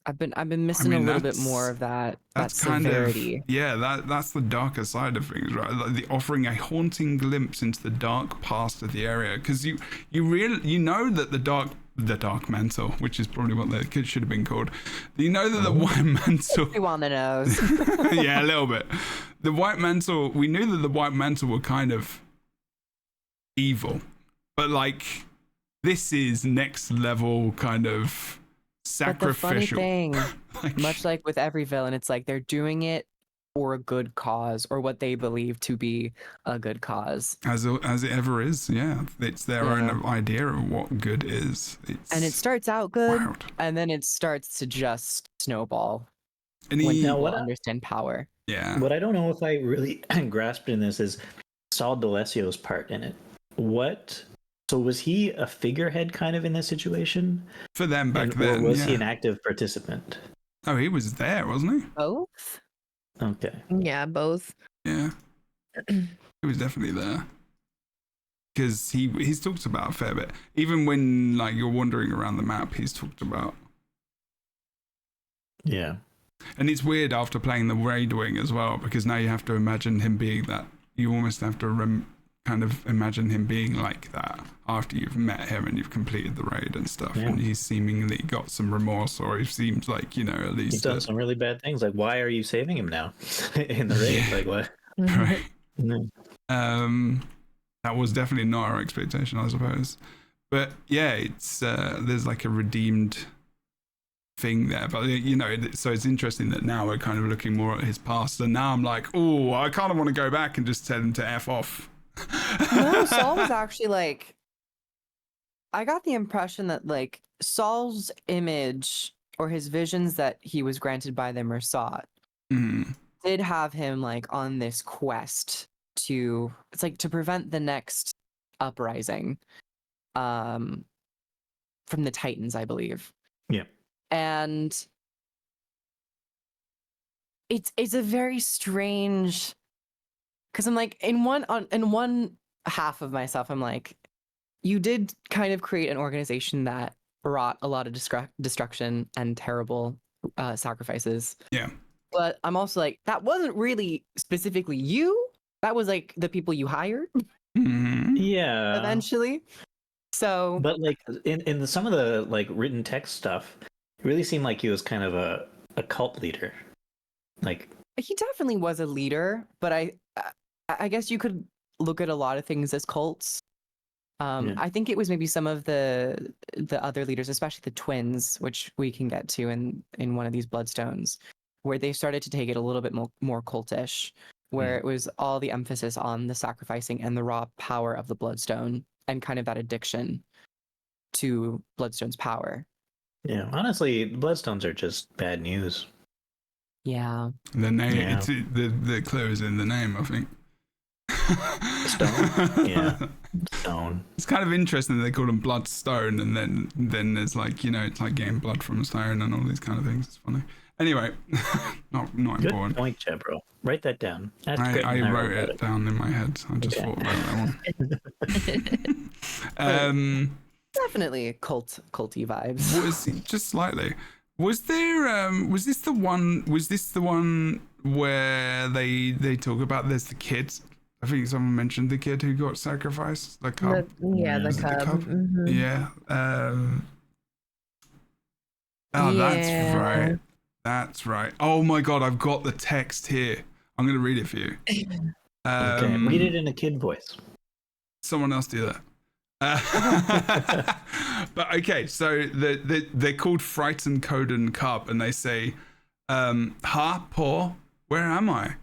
I've been missing a little bit more of that. That's kind severity. That's the darker side of things, right? Like offering a haunting glimpse into the dark past of the area, because you know that the dark mantle, which is probably what the kid should have been called. You know that the White Mantle. You on the nose. Yeah, a little bit. The White Mantle. We knew that the White Mantle were kind of evil, but this is next level kind of sacrificial. But the funny thing, much like with every villain, it's they're doing it for a good cause, or what they believe to be a good cause. As it ever is, yeah. It's their own idea of what good is. And it starts out good, wild. And then it starts to just snowball. And when people understand power. Yeah. What I don't know if I really grasped in this is, Saul D'Alessio's part in it. So was he a figurehead kind of in this situation? For them back then, or was he an active participant? Oh, he was there, wasn't he? Both? Okay. Yeah, both. Yeah. He was definitely there. Because he's talked about a fair bit. Even when like you're wandering around the map, he's talked about. Yeah. And it's weird after playing the raid wing as well, because now you have to imagine him being that. You almost have to kind of imagine him being like that after you've met him and you've completed the raid and stuff. Yeah. And he's seemingly got some remorse, or he seems like, at least... He's done some really bad things. Like, why are you saving him now in the raid? Like, what? Right. No. That was definitely not our expectation, I suppose. But yeah, it's there's like a redeemed thing there. But so it's interesting that now we're kind of looking more at his past, and now I'm like, oh, I kind of want to go back and just tell him to F off. No, Saul was actually like, I got the impression that like Saul's image or his visions that he was granted by the Mersat did have him like on this quest to prevent the next uprising from the Titans, I believe. Yeah. And it's a very strange, because I'm like, in one half of myself, I'm like, you did kind of create an organization that brought a lot of destruction and terrible sacrifices. Yeah. But I'm also like, that wasn't really specifically you. That was like the people you hired. Yeah. Eventually. So. But like in some of the like written text stuff, it really seemed like he was kind of a cult leader. Like, he definitely was a leader, but I guess you could look at a lot of things as cults. I think it was maybe some of the other leaders, especially the twins, which we can get to in one of these bloodstones, where they started to take it a little bit more cultish, where it was all the emphasis on the sacrificing and the raw power of the bloodstone and kind of that addiction to bloodstone's power. Yeah, honestly, bloodstones are just bad news. Yeah. The name, the clue is in the name, I think. Stone? Yeah. Stone. It's kind of interesting that they call them bloodstone, and then there's like, it's like getting blood from a stone and all these kind of things. It's funny. Anyway, not Good important. point, Jebro. Write that down. I wrote it down in my head. I just thought about that one. Definitely culty vibes. Just slightly. Was there was this the one where they talk about there's the kid? I think someone mentioned the kid who got sacrificed. The cub. The cub. Mm-hmm. Yeah. That's right. That's right. Oh my god, I've got the text here. I'm gonna read it for you. Okay, read it in a kid voice. Someone else do that. But okay, so they're called Frightened Coden Cub, and they say, Paw, where am I?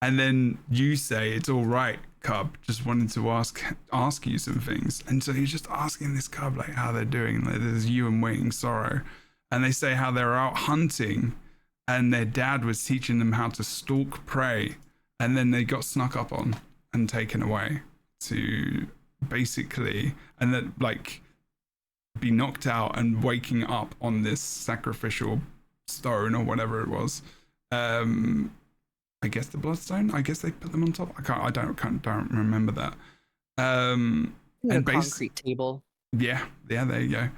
And then you say, it's all right, Cub, just wanted to ask you some things. And so he's just asking this cub like how they're doing. Like, there's you and Waiting Sorrow. And they say how they're out hunting and their dad was teaching them how to stalk prey. And then they got snuck up on and taken away to basically, and then like be knocked out and waking up on this sacrificial stone or whatever it was. I guess the bloodstone. I guess they put them on top. I don't remember that. And concrete table. Yeah, there you go.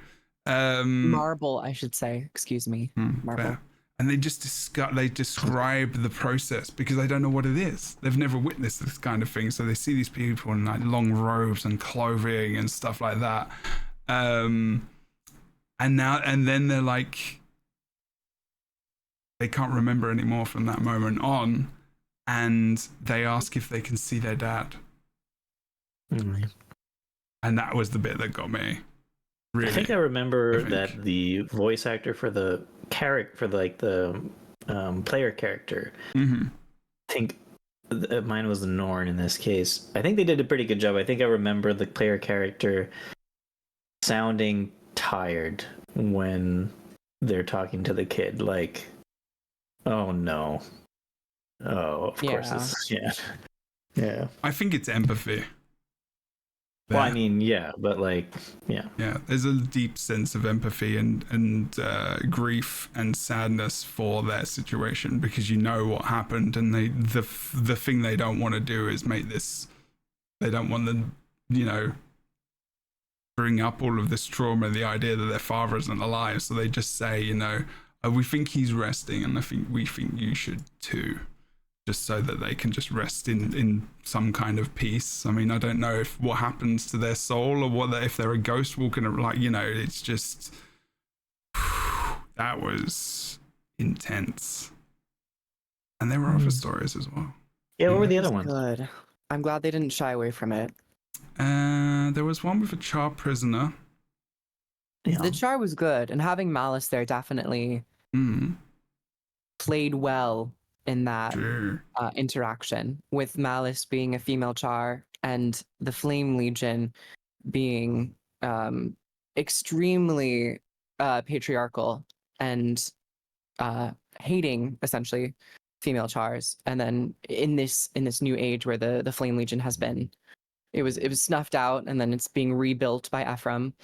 Marble, I should say. Excuse me. Marble. Fair. And they just describe the process because they don't know what it is. They've never witnessed this kind of thing, so they see these people in like long robes and clothing and stuff like that. And then they're like, they can't remember anymore from that moment on, and they ask if they can see their dad. Mm-hmm. And that was the bit that got me. Really, I think I remember that the voice actor for the player character. Mm-hmm. I think mine was the Norn in this case. I think they did a pretty good job. I think I remember the player character sounding tired when they're talking to the kid, like, oh no, oh of course this, Yeah. I think it's empathy. Well, I There. mean, yeah, but like, yeah. Yeah, there's a deep sense of empathy and grief and sadness for their situation, because you know what happened, and the thing they don't want to do is make this. They don't want to, bring up all of this trauma, the idea that their father isn't alive. So they just say, we think he's resting, and we think you should too. Just so that they can just rest in some kind of peace. I mean, I don't know if what happens to their soul, or if they're a ghost walking, it's just, that was intense. And there were other stories as well. Yeah, what were the other ones? Good. I'm glad they didn't shy away from it. There was one with a Char prisoner. Yeah. The char was good, and having Malice there definitely played well in that Sure. interaction, with Malice being a female char and the Flame Legion being extremely patriarchal and hating essentially female chars. And then in this new age where the Flame Legion has been, it was snuffed out, and then it's being rebuilt by Ephraim.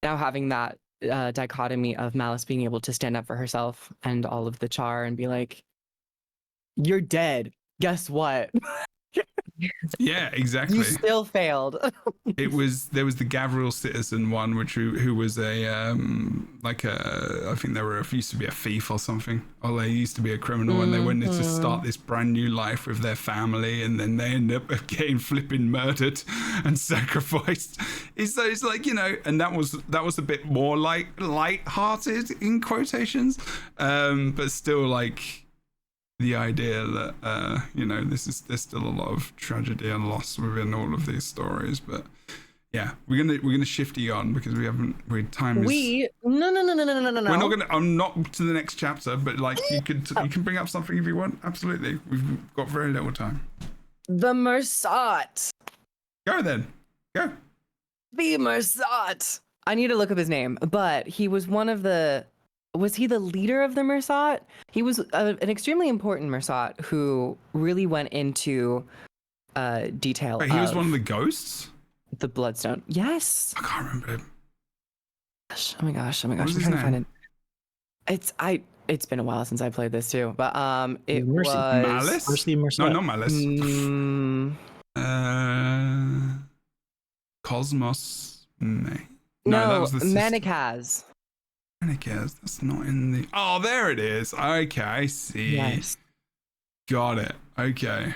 Now having that dichotomy of Malice being able to stand up for herself and all of the char and be like, you're dead. Guess what? Yeah, exactly. You still failed. There was the Gavriel citizen one, who was a I think used to be a thief or something, or they used to be a criminal, and they went in to start this brand new life with their family, and then they end up getting flipping murdered and sacrificed. It's like, and that was a bit more like light-hearted in quotations, but still like. The idea that there's still a lot of tragedy and loss within all of these stories, but yeah, we're gonna shift you on because no. We're not gonna. I'm not to the next chapter, but like you can bring up something if you want. Absolutely, we've got very little time. The Mersat. Go then, go. The Mersat. I need to look up his name, but he was one of the. Was he the leader of the Mersat? He was an extremely important Mersat who really went into detail. Wait, he was one of the ghosts? The Bloodstone. Yes. I can't remember him. Oh my gosh. What I'm was his trying to find name? it. It's been a while since I played this too, but it Mercy. was Malice? Mercy Mersat. No, not Malice. Mm, Cosmos. No, that no, was the sister. Manikaz. That's not in the. Oh, there it is. Okay, I see. Yes. Got it. Okay.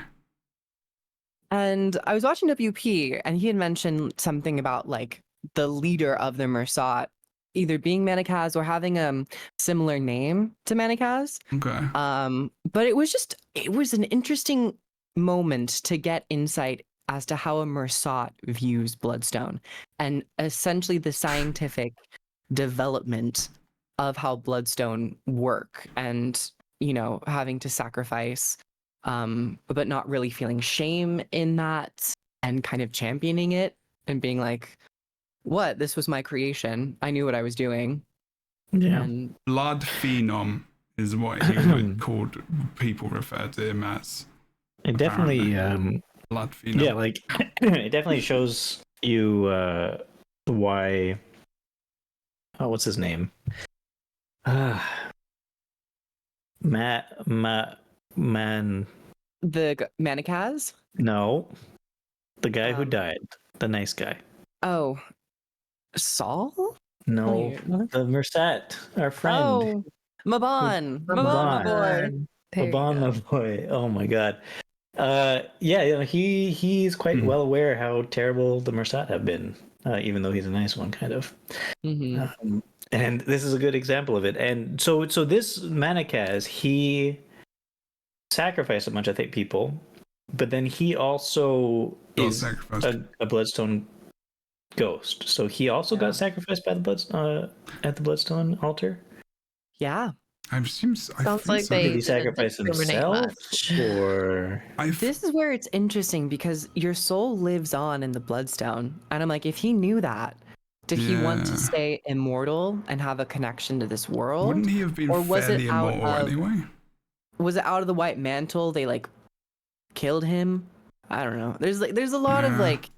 And I was watching WP, and he had mentioned something about like the leader of the Mersat either being Manikaz or having a similar name to Manikaz. Okay. But it was an interesting moment to get insight as to how a Mersat views Bloodstone, and essentially the scientific development of how Bloodstone work, and having to sacrifice, but not really feeling shame in that, and kind of championing it and being like, what, this was my creation, I knew what I was doing. Yeah. And Blood Phenom is what he would called. People refer to him as. It definitely Blood Phenom. yeah, like it definitely shows you why. Oh, what's his name? Man. the Manikaz. No, the guy who died, the nice guy. Oh, Saul. No, the Mersat, our friend. Oh, Maban, my boy. Maban, my boy. Oh my god. Yeah, he's quite well aware how terrible the Mersat have been, even though he's a nice one, kind of. Mm-hmm. And this is a good example of it. And so this Manikaz, he sacrificed a bunch of people, but then he also is a Bloodstone ghost. So he also got sacrificed by the at the Bloodstone altar. Yeah. Sounds like they Did he sacrifice himself, or this is where it's interesting because your soul lives on in the Bloodstone, and I'm like, if he knew that, did he want to stay immortal and have a connection to this world? Wouldn't he have been fairly immortal anyway? Was it out of the White Mantle? They like killed him. I don't know. There's a lot of like,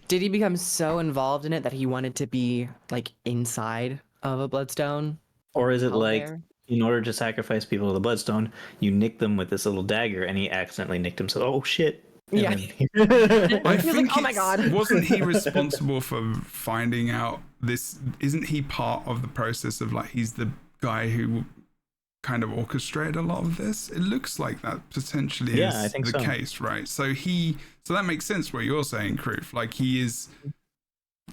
did he become so involved in it that he wanted to be like inside of a bloodstone? Or is it out like, there? in order to sacrifice people to the bloodstone, you nick them with this little dagger, and he accidentally nicked himself? Oh shit! And Yeah. I He was think like, "Oh my God." wasn't he responsible for finding out this? Isn't he part of the process of like he's the guy who kind of orchestrated a lot of this? It looks like that potentially is I think the so. case, right? So that makes sense what you're saying, Kroof. Like he is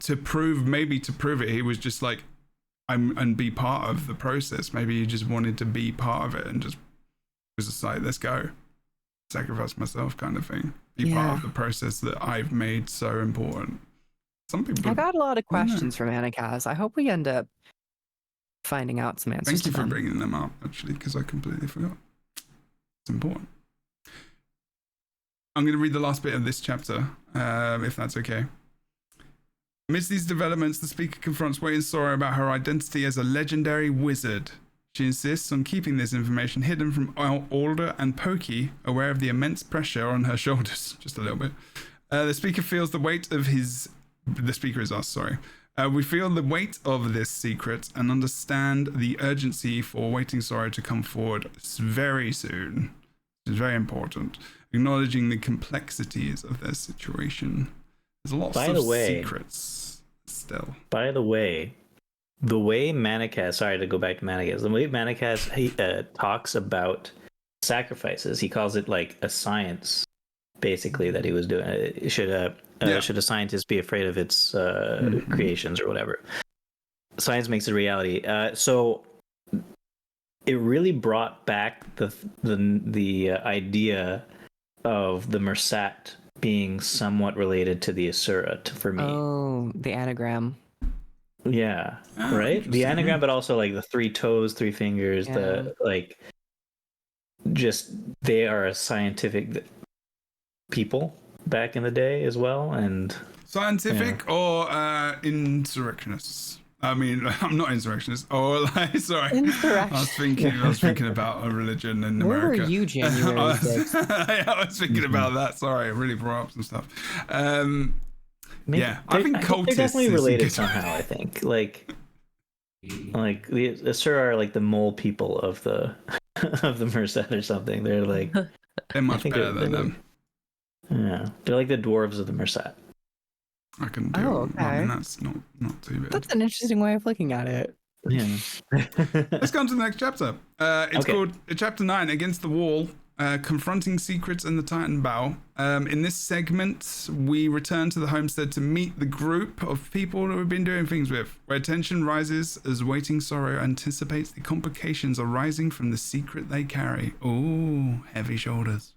to prove it, he was just like and be part of the process. Maybe he just wanted to be part of it and just was just like, let's go. Sacrifice myself kind of thing. Be part of the process that I've made so important. Some people I got a lot of questions from Anakaz. I hope we end up finding out some answers. Thank you to for them. bringing them up, actually, because I completely forgot. It's important. I'm going to read the last bit of this chapter, if that's okay. Amidst these developments, the speaker confronts Waiting Sora about her identity as a legendary wizard. She insists on keeping this information hidden from Alder and Pokey, aware of the immense pressure on her shoulders. Just a little bit. The speaker feels the weight of the speaker is us, sorry. We feel the weight of this secret and understand the urgency for Waiting Sorrow to come forward very soon. It's very important. Acknowledging the complexities of their situation. There's lots of secrets still. By the way, the way Manakaz, sorry to go back to Manakaz, the way Manakaz talks about sacrifices, he calls it like a science, basically, that he was doing. Should a scientist be afraid of its creations or whatever? Science makes it a reality. So it really brought back the idea of the Mersat being somewhat related to the Asura for me. Oh, the anagram. Yeah, right? The anagram, but also like the 3 toes, 3 fingers, the like, just they are a scientific people back in the day as well. And scientific or insurrectionists? I mean, I'm not insurrectionist. Or like, sorry, I was thinking about a religion in America. Where were you, January 6th? I was thinking about that. Sorry, it really brought up some stuff. Yeah, I think cultists they're definitely related somehow. I think like the Asura are like the mole people of the Merced or something. They're like they're much better than them. Yeah, they're like the dwarves of the Merced. I can do. Okay. I mean, that's not too bad. That's an interesting way of looking at it. Yeah. Let's go on to the next chapter. It's called Chapter 9, Against the Wall, Confronting Secrets and the Titan Bow. In this segment, we return to the homestead to meet the group of people that we've been doing things with, where tension rises as Waiting Sorrow anticipates the complications arising from the secret they carry. Ooh, heavy shoulders.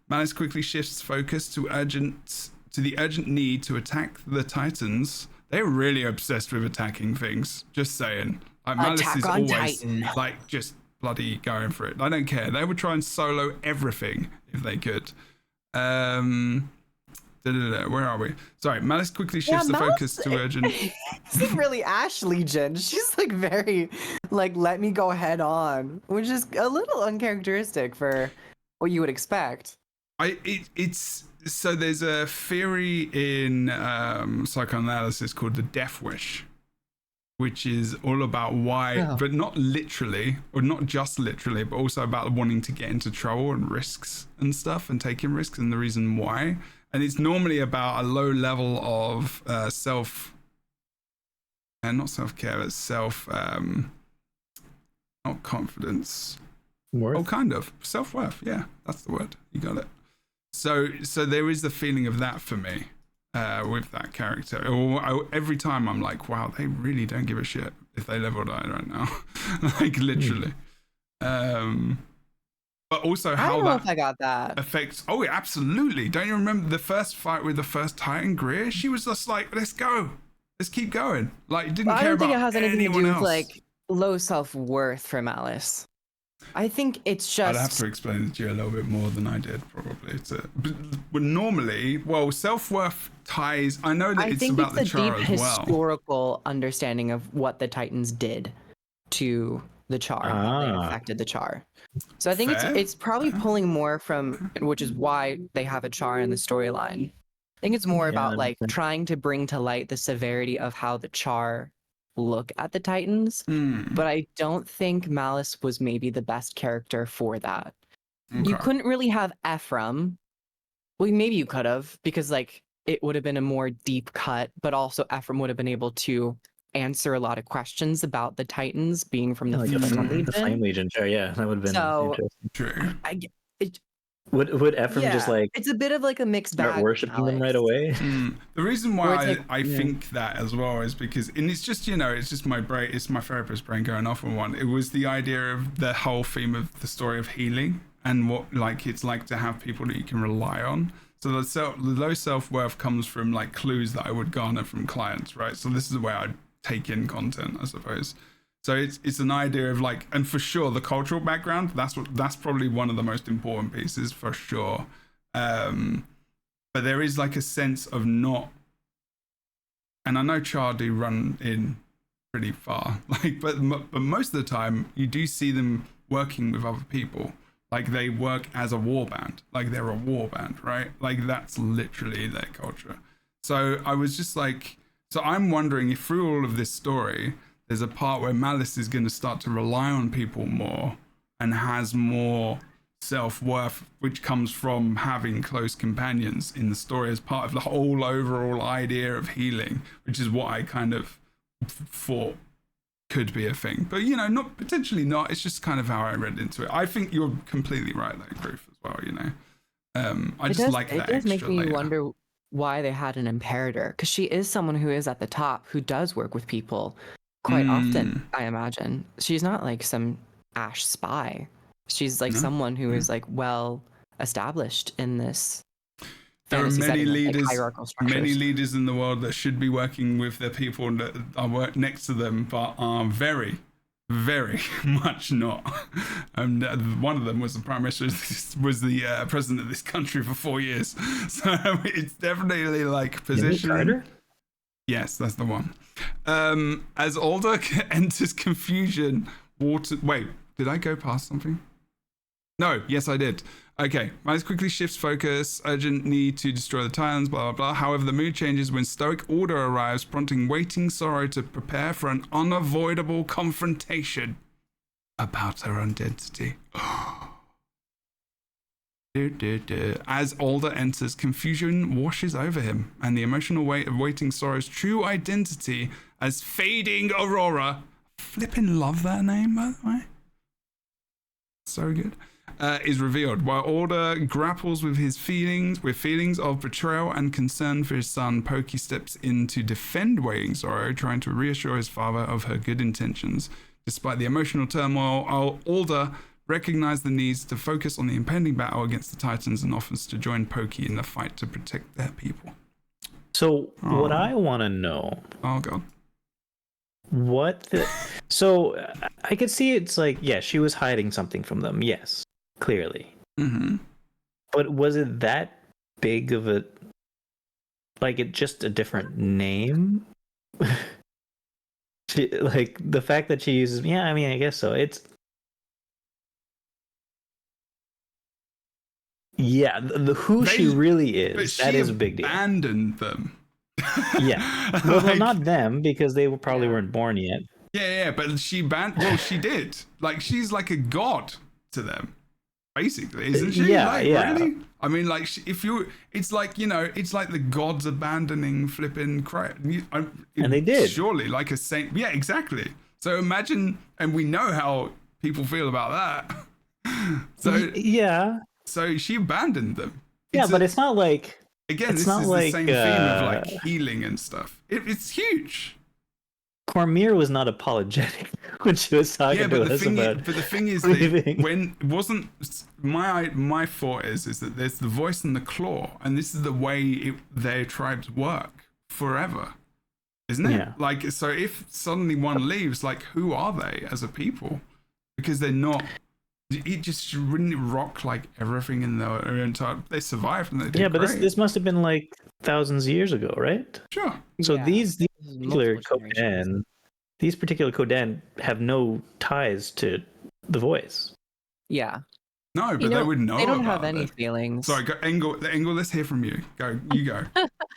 Malice quickly shifts focus to the urgent need to attack the Titans. They're really obsessed with attacking things. Just saying. Like, Malice is always Titan. Like just bloody going for it. I don't care. They would try and solo everything if they could. Where are we? Sorry, Malice quickly shifts the focus to urgent. She's really Ash Legion. She's like very like let me go head on, which is a little uncharacteristic for what you would expect. So there's a theory in psychoanalysis called the death wish, which is all about why, but not literally, or not just literally, but also about wanting to get into trouble and risks and stuff and taking risks and the reason why. And it's normally about a low level of not self-care, but not confidence. Worth? Oh, kind of. Self-worth. Yeah, that's the word. You got it. So there is the feeling of that for me with that character. Every time I'm like, wow, they really don't give a shit if they live or die right now. Like literally. But also how I don't know if I got that. affects. Oh, yeah, absolutely. Don't you remember the first fight with the first Titan, Greer? She was just like, let's go. Let's keep going. Like, didn't care about anyone else. I don't think it has anything to do with like low self-worth for Malice. I think it's just... I'd have to explain it to you a little bit more than I did, probably. But normally, self-worth ties... I know that it's about the Chara as well. I think it's a deep historical understanding of what the Titans did to the Char, how they affected the Char. So I think it's probably pulling more from, which is why they have a Char in the storyline. I think it's more about like trying to bring to light the severity of how the Char look at the Titans. But I don't think Malice was maybe the best character for that. You couldn't really have Ephraim. Well, maybe you could have, because like it would have been a more deep cut, but also Ephraim would have been able to answer a lot of questions about the Titans being from the Flame Legion. Sure, yeah, that would have been interesting. True. Would Ephraim just like it's a bit of like a mixed bag. Start worshiping them right away? The reason why I think that as well is because, and it's just, you know, it's just my brain, it's my therapist brain going off on one. It was the idea of the whole theme of the story of healing and what like it's like to have people that you can rely on. So the low self-worth comes from like clues that I would garner from clients, right? So this is the way I'd take in content, I suppose. So it's an idea of like, and for sure the cultural background, that's probably one of the most important pieces for sure. But there is like a sense of not, and I know Char do run in pretty far, like, but most of the time you do see them working with other people. Like they work as a war band, like they're a war band, right? Like that's literally their culture. So I was just like, so I'm wondering if through all of this story, there's a part where Malice is going to start to rely on people more and has more self-worth, which comes from having close companions in the story as part of the whole overall idea of healing, which is what I kind of thought could be a thing. But, you know, not potentially not. It's just kind of how I read into it. I think you're completely right, though, Grief, as well, you know. I just like that. It does make me wonder why they had an Imperator, because she is someone who is at the top, who does work with people quite often, I imagine. She's not like some Ash spy. She's like someone who is like well established in this. There are many leaders, many leaders in the world that should be working with the people that are work next to them, but are very, very much not. And one of them was the prime minister, was the president of this country for 4 years. So it's definitely like positioning. Yes, that's the one. As Alder enters confusion, wait, did I go past something? No, yes, I did. Okay, Miles quickly shifts focus, urgent need to destroy the Titans, blah, blah, blah. However, the mood changes when Stoic Order arrives, prompting waiting Sorrow to prepare for an unavoidable confrontation about her identity. As Alder enters, confusion washes over him, and the emotional weight of waiting Sorrow's true identity as Fading Aurora, flippin' love that name, by the way, so good, is revealed. While Alder grapples with his feelings of betrayal and concern for his son, Pokey steps in to defend Waiting Sorrow, trying to reassure his father of her good intentions. Despite the emotional turmoil, Alder recognizes the needs to focus on the impending battle against the Titans and offers to join Pokey in the fight to protect their people. So what I want to know... Oh, God. So I could see it's like, yeah, she was hiding something from them. Yes, clearly. Mm-hmm. But was it that big of a... Like, it just a different name? Like, the fact that she uses... Yeah, I mean, I guess so. It's... Yeah, she really is. That is a big deal. Abandoned them. Yeah. Well, not them, because they probably weren't born yet. Yeah, but she did. Like, she's like a god to them, basically, isn't she? Yeah, like, yeah. Really? I mean, like, it's like, you know, it's like the gods abandoning flipping and they did. Surely, like a saint. Yeah, exactly. So imagine, and we know how people feel about that. So yeah. So she abandoned them. But it's not like... Again, this is the same theme of like healing and stuff. It's huge. Cormier was not apologetic when she was talking to us about... But the thing is, my thought is that there's the voice and the claw, and this is the way their tribes work forever, isn't it? Yeah. Like, so if suddenly one leaves, like, who are they as a people? Because they're not... It just wouldn't rock like everything in their entire. They survived and they did but this must have been like thousands of years ago, right? Sure. So these particular Copan, these particular Kodan have no ties to the voice. Yeah. No, but they would know. They don't have about any it. feelings. Sorry, Engel. Let's hear from you. You go.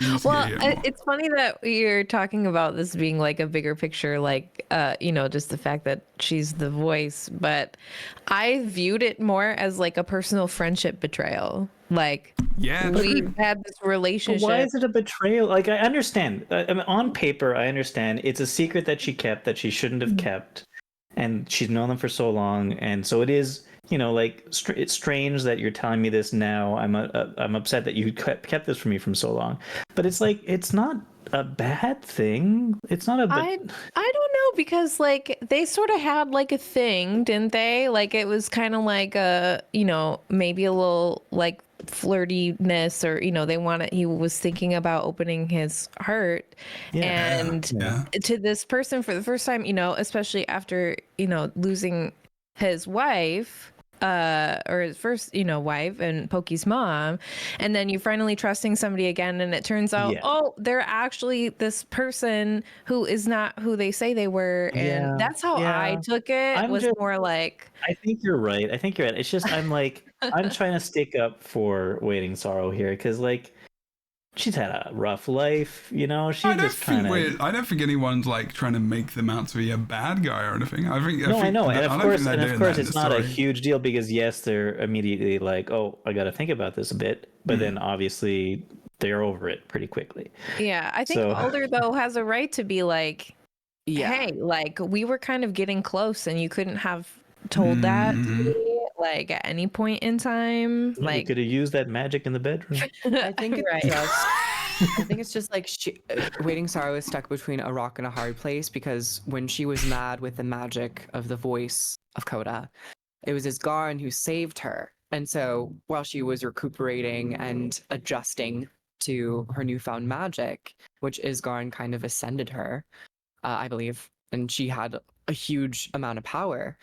You need to Well, get here more. it's funny that you're talking about this being like a bigger picture, like, just the fact that she's the voice. But I viewed it more as like a personal friendship betrayal. Like, Yeah, we true. had this relationship. But why is it a betrayal? Like, I understand. I mean, on paper, I understand it's a secret that she kept that she shouldn't have kept, and she's known them for so long, and so it is. Like it's strange that you're telling me this now. I'm upset that you kept this from me from so long. But it's like it's not a bad thing. It's not a. I don't know, because like they sort of had like a thing, didn't they? Like it was kind of like a maybe a little like flirtiness, or he was thinking about opening his heart and to this person for the first time, especially after losing his wife, or his first wife and Poki's mom, and then you finally trusting somebody again, and it turns out they're actually this person who is not who they say they were, and that's how I took it. More like, I think you're right. It's just I'm like I'm trying to stick up for Waiting Sorrow here, because like she's had a rough life, I don't think anyone's like trying to make them out to be a bad guy or anything. I know, and of course, it's not a huge deal, because yes, they're immediately like, oh, I got to think about this a bit, but then obviously they're over it pretty quickly. Yeah, I think Alder though has a right to be like, hey, like we were kind of getting close, and you couldn't have told that to me, like at any point in time. Like, you could have used that magic in the bedroom. I think it's just like Waiting Sorrow is stuck between a rock and a hard place, because when she was mad with the magic of the voice of Coda, it was Isgarin who saved her. And so while she was recuperating and adjusting to her newfound magic, which Isgarin kind of ascended her, I believe, and she had a huge amount of power.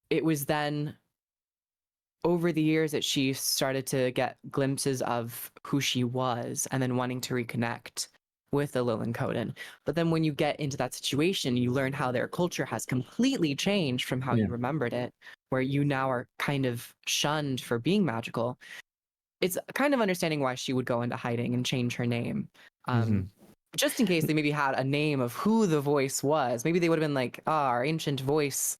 It was then over the years that she started to get glimpses of who she was, and then wanting to reconnect with the Lilin Coden. But then when you get into that situation, you learn how their culture has completely changed from how you remembered it, where you now are kind of shunned for being magical. It's kind of understanding why she would go into hiding and change her name. Just in case they maybe had a name of who the voice was. Maybe they would have been like, our ancient voice,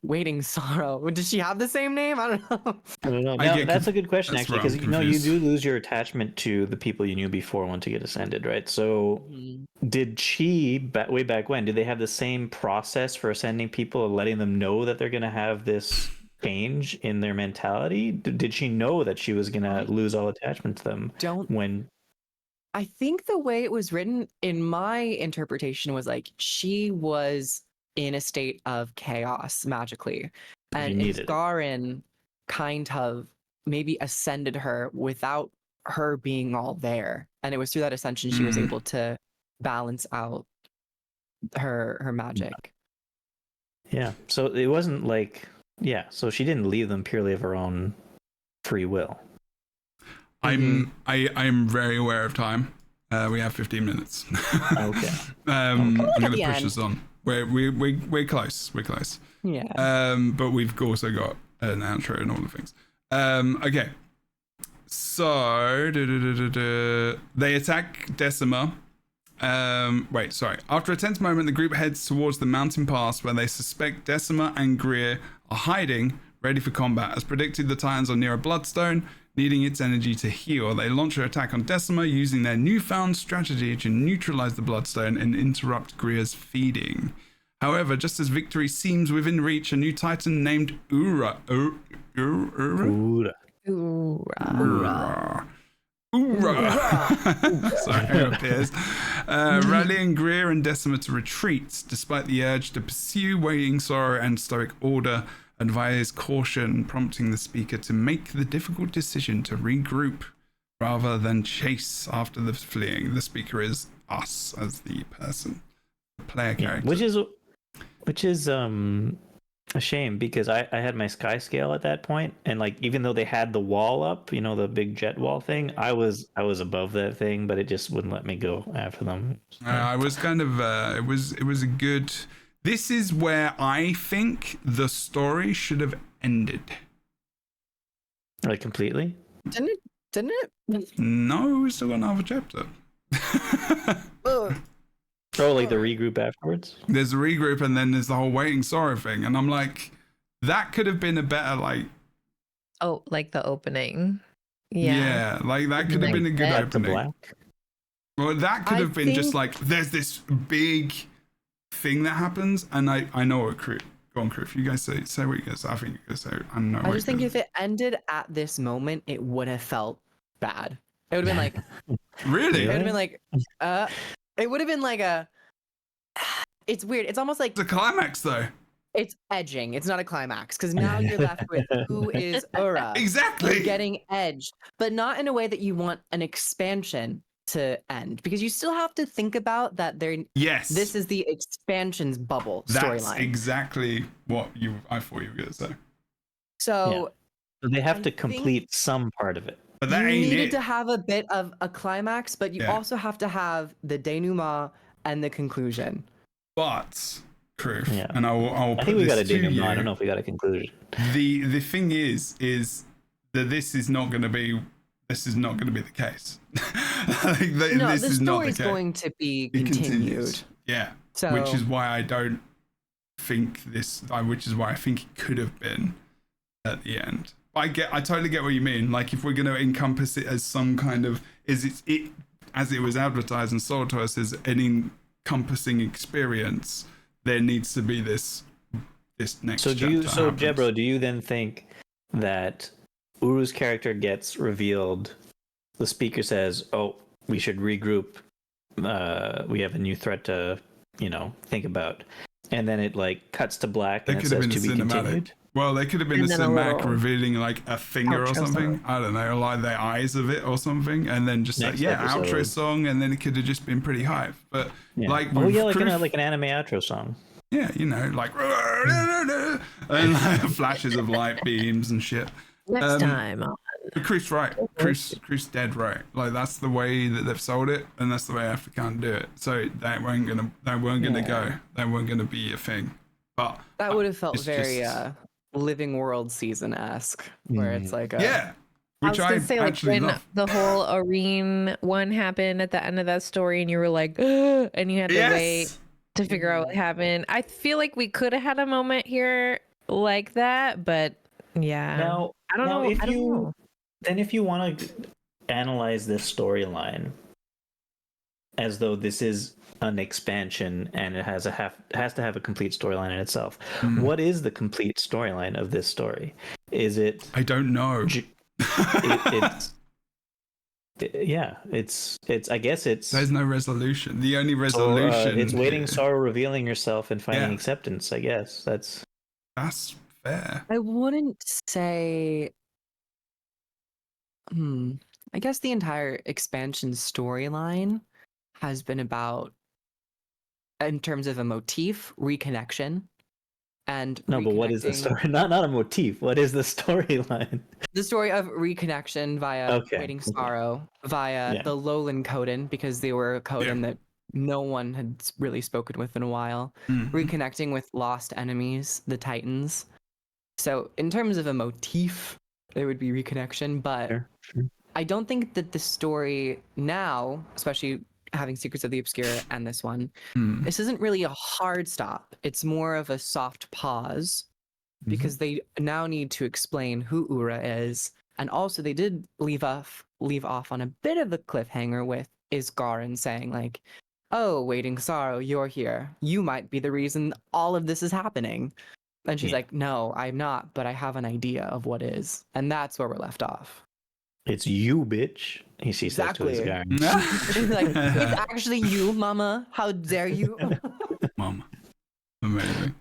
Waiting Sorrow. Did she have the same name? I don't know. Now, that's a good question, actually, because you do lose your attachment to the people you knew before once you get ascended, right? So did she, way back when, did they have the same process for ascending people and letting them know that they're going to have this change in their mentality? Did she know that she was going to lose all attachment to them? I think the way it was written, in my interpretation, was like she was in a state of chaos magically, and Isgarin kind of maybe ascended her without her being all there, and it was through that ascension she was able to balance out her magic. So it wasn't like so she didn't leave them purely of her own free will. I'm very aware of time. We have 15 minutes. Okay. I'm going to push us on. We're close. We're close. Yeah. But we've also got an outro and all the things. Okay. So they attack Decima. After a tense moment, the group heads towards the mountain pass where they suspect Decima and Greer are hiding, ready for combat. As predicted, the Titans are near a bloodstone, needing its energy to heal. They launch their attack on Decima using their newfound strategy to neutralize the bloodstone and interrupt Greer's feeding. However, just as victory seems within reach, a new Titan named Ura appears, rallying Greer and Decima to retreat, despite the urge to pursue Waiting Sorrow and Stoic Order. Advise caution, prompting the speaker to make the difficult decision to regroup rather than chase after the fleeing. The speaker is us as the person, the player character. Which is a shame because I had my sky scale at that point, and like even though they had the wall up, the big jet wall thing, I was above that thing, but it just wouldn't let me go after them. I was kind of it was a good. This is where I think the story should have ended. Like completely? Didn't it? No, we still got another chapter. Oh, like the regroup afterwards? There's a regroup and then there's the whole waiting sorrow thing, and I'm like, that could have been a better like the opening. Yeah, like that could have been a good opening. Black. Well, that could have been just like there's this big thing that happens, and I know what crew. Go on, crew. If you guys say what you guys. I think you guys say. I know. I just think if it ended at this moment, it would have felt bad. It would have been like, really. It would have been like, it would have been like a. It's weird. It's almost like the climax, though. It's edging. It's not a climax because now you're left with who is Ura. Exactly. You're getting edged, but not in a way that you want an expansion to end, because you still have to think about that. Yes. This is the expansion's bubble That's storyline. exactly what I thought you were gonna say. So they have to complete some part of it. But that you ain't needed it. to have a bit of a climax, but you also have to have the denouement and the conclusion. But crew, and I'll I think we got a denouement. I don't know if we got a conclusion. The thing is that this is not going to be the case. No, the story's going to be continued. Yeah. So, which is why I don't think which is why I think it could have been at the end. I totally get what you mean. Like if we're going to encompass it as some kind of as it was advertised and sold to us as an encompassing experience, there needs to be this next. So Jebro, do you then think that Uru's character gets revealed? The speaker says, "Oh, we should regroup. We have a new threat to, think about." And then it like cuts to black and it says to be continued. Well, they could have been a cinematic revealing like a finger or something. I don't know, like the eyes of it or something, and then just outro song, and then it could have just been pretty hype. But like an anime outro song. Yeah, like and like flashes of light beams and shit. Next time. Chris right. Chris dead right. Like that's the way that they've sold it, and that's the way Africa can't do it. So they weren't gonna go. They weren't gonna be a thing. But that would have felt very Living World season-esque, where it's like which I was gonna say, like when love. the whole Arene one happened at the end of that story, and you were like, ugh, and you had to wait to figure out what happened. I feel like we could have had a moment here like that, but I don't know. If you want to analyze this storyline as though this is an expansion and it has to have a complete storyline in itself, what is the complete storyline of this story? Is it? I don't know. It's. I guess it's. There's no resolution. The only resolution. It's waiting, sorrow, revealing yourself, and finding acceptance. I guess that's fair. I wouldn't say. I guess the entire expansion storyline has been about, in terms of a motif, reconnection. And but what is the story? Not a motif. What is the storyline? The story of reconnection via waiting sorrow, via the lowland Coden, because they were a Coden that no one had really spoken with in a while. Reconnecting with lost enemies, the Titans. So in terms of a motif, there would be reconnection, but I don't think that the story now, especially having Secrets of the Obscure and this one, this isn't really a hard stop. It's more of a soft pause, because they now need to explain who Ura is, and also they did leave off on a bit of a cliffhanger with Isgarin saying like, "Oh, waiting sorrow, you're here. You might be the reason all of this is happening." And she's like, "No, I'm not, but I have an idea of what is," and that's where we're left off. It's you, bitch. He sees that to his guy. Like, it's actually you, Mama. How dare you? Mama. Amazing.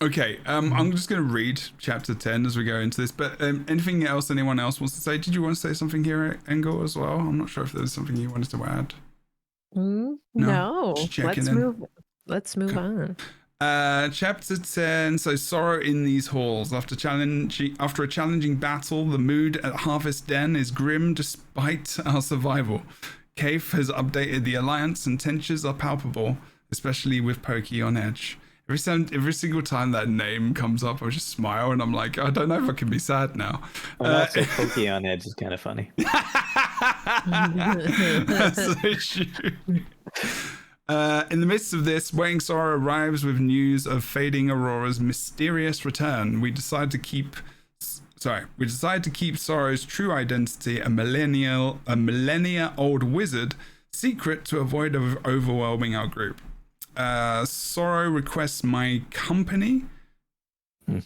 Okay, I'm just going to read chapter 10 as we go into this, but anything else anyone else wants to say? Did you want to say something here, Engel, as well? I'm not sure if there's something you wanted to add. No. Let's Let's move on. Chapter 10. So sorrow in these halls. After a challenging battle, the mood at Harvest Den is grim despite our survival. Kaif has updated the alliance and tensions are palpable, especially with Pokey on edge. Every single time that name comes up, I just smile and I'm like, I don't know if I can be sad now. Also, Pokey on edge is kind of funny. That's so true. In the midst of this, Waiting Sorrow arrives with news of fading Aurora's mysterious return. We decide to keep Sorrow's true identity, a millennia-old wizard, secret to avoid overwhelming our group. Sorrow requests my company,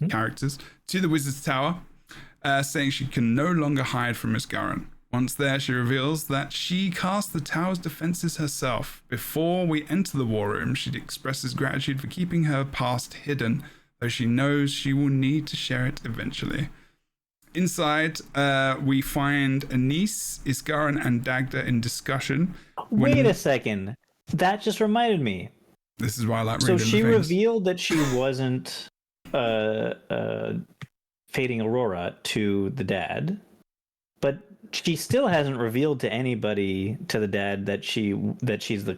characters, to the wizard's tower, saying she can no longer hide from Miss Garen. Once there, she reveals that she cast the tower's defenses herself. Before we enter the war room, she expresses gratitude for keeping her past hidden, though she knows she will need to share it eventually. Inside, we find Anise, Isgaran, and Dagda in discussion. Wait a second. That just reminded me. This is why I like reading So she the things. revealed that she wasn't fading Aurora to the dad, but she still hasn't revealed to anybody, to the dad, that she's the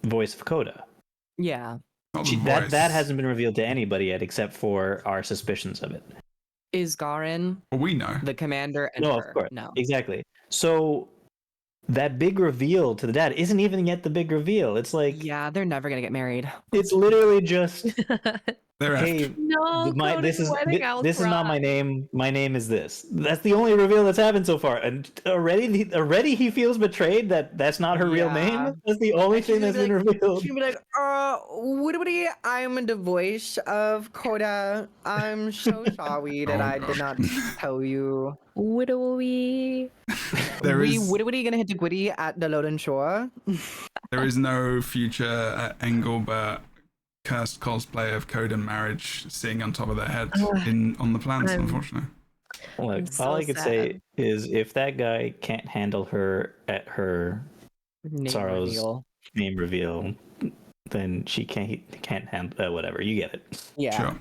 voice of Coda. Yeah. That hasn't been revealed to anybody yet, except for our suspicions of it. Is Garen Well, we know. the commander and No, her? of course. No. Exactly. So that big reveal to the dad isn't even yet the big reveal. It's like, Yeah, they're never gonna get married. it's literally just, They're hey, No, this is wedding, I'll this is not my cry. name. My name is this. That's the only reveal that's happened so far. And already he feels betrayed that that's not her real Yeah. name. That's the only thing that's been revealed. She'd be like, Woody, I'm the voice of Coda. I'm so sorry that I did not tell you. Widowy. Woody gonna hit the Gwitty at the Loden Shore? There is no future Engelbert cursed cosplay of Coda marriage sitting on top of their heads on the plans, unfortunately. Look, so all I could say sad. is if that guy can't handle her at her Name Sorrow's reveal. name reveal, then she can't handle whatever. You get it. Yeah. Sure.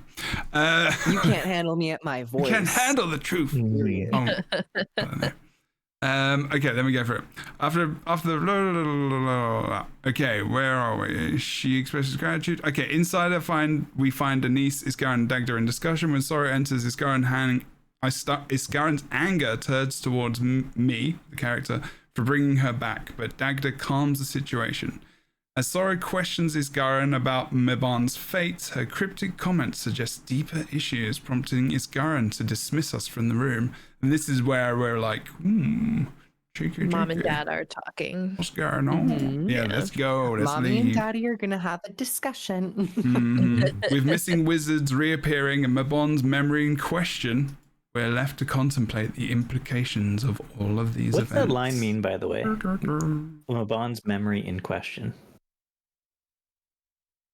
You can't handle me at my voice. Can't handle the truth. Period. Oh, I don't know. Okay, let me go for it. After okay, where are we? She expresses gratitude. Okay, inside we find Anise, Isgaran, and Dagda in discussion. When Sorrow enters, Isgaran's anger turns towards me, the character, for bringing her back, but Dagda calms the situation. As Sorrow questions Isgaran about Meban's fate, her cryptic comments suggest deeper issues, prompting Isgaran to dismiss us from the room. And this is where we're like, cheeky. Mom and Dad are talking. What's going on? Mhm. Yeah, let's go. Let's Mommy and leave. Daddy are gonna have a discussion. With missing wizards reappearing and Mabon's memory in question, we're left to contemplate the implications of all of these What's events. that line mean, by the way? Mabon's memory in question.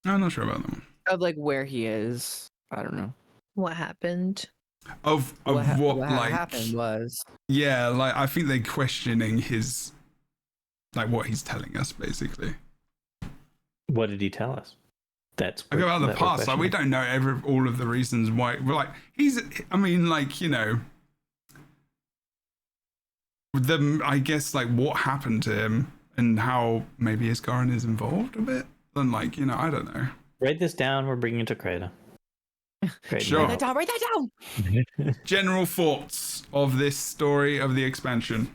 I'm not sure about that one. Of like where he is. I don't know. What happened? Of what happened was yeah, like I think they're questioning his, like what he's telling us basically. What did he tell us? That's Like about the that we're past, like we questioning. don't know all of the reasons why. We're like I guess like what happened to him and how maybe Isgaran is involved a bit. Then I don't know. Write this down. We're bringing it to Kreda. Sure. write that down. General thoughts of this story of the expansion.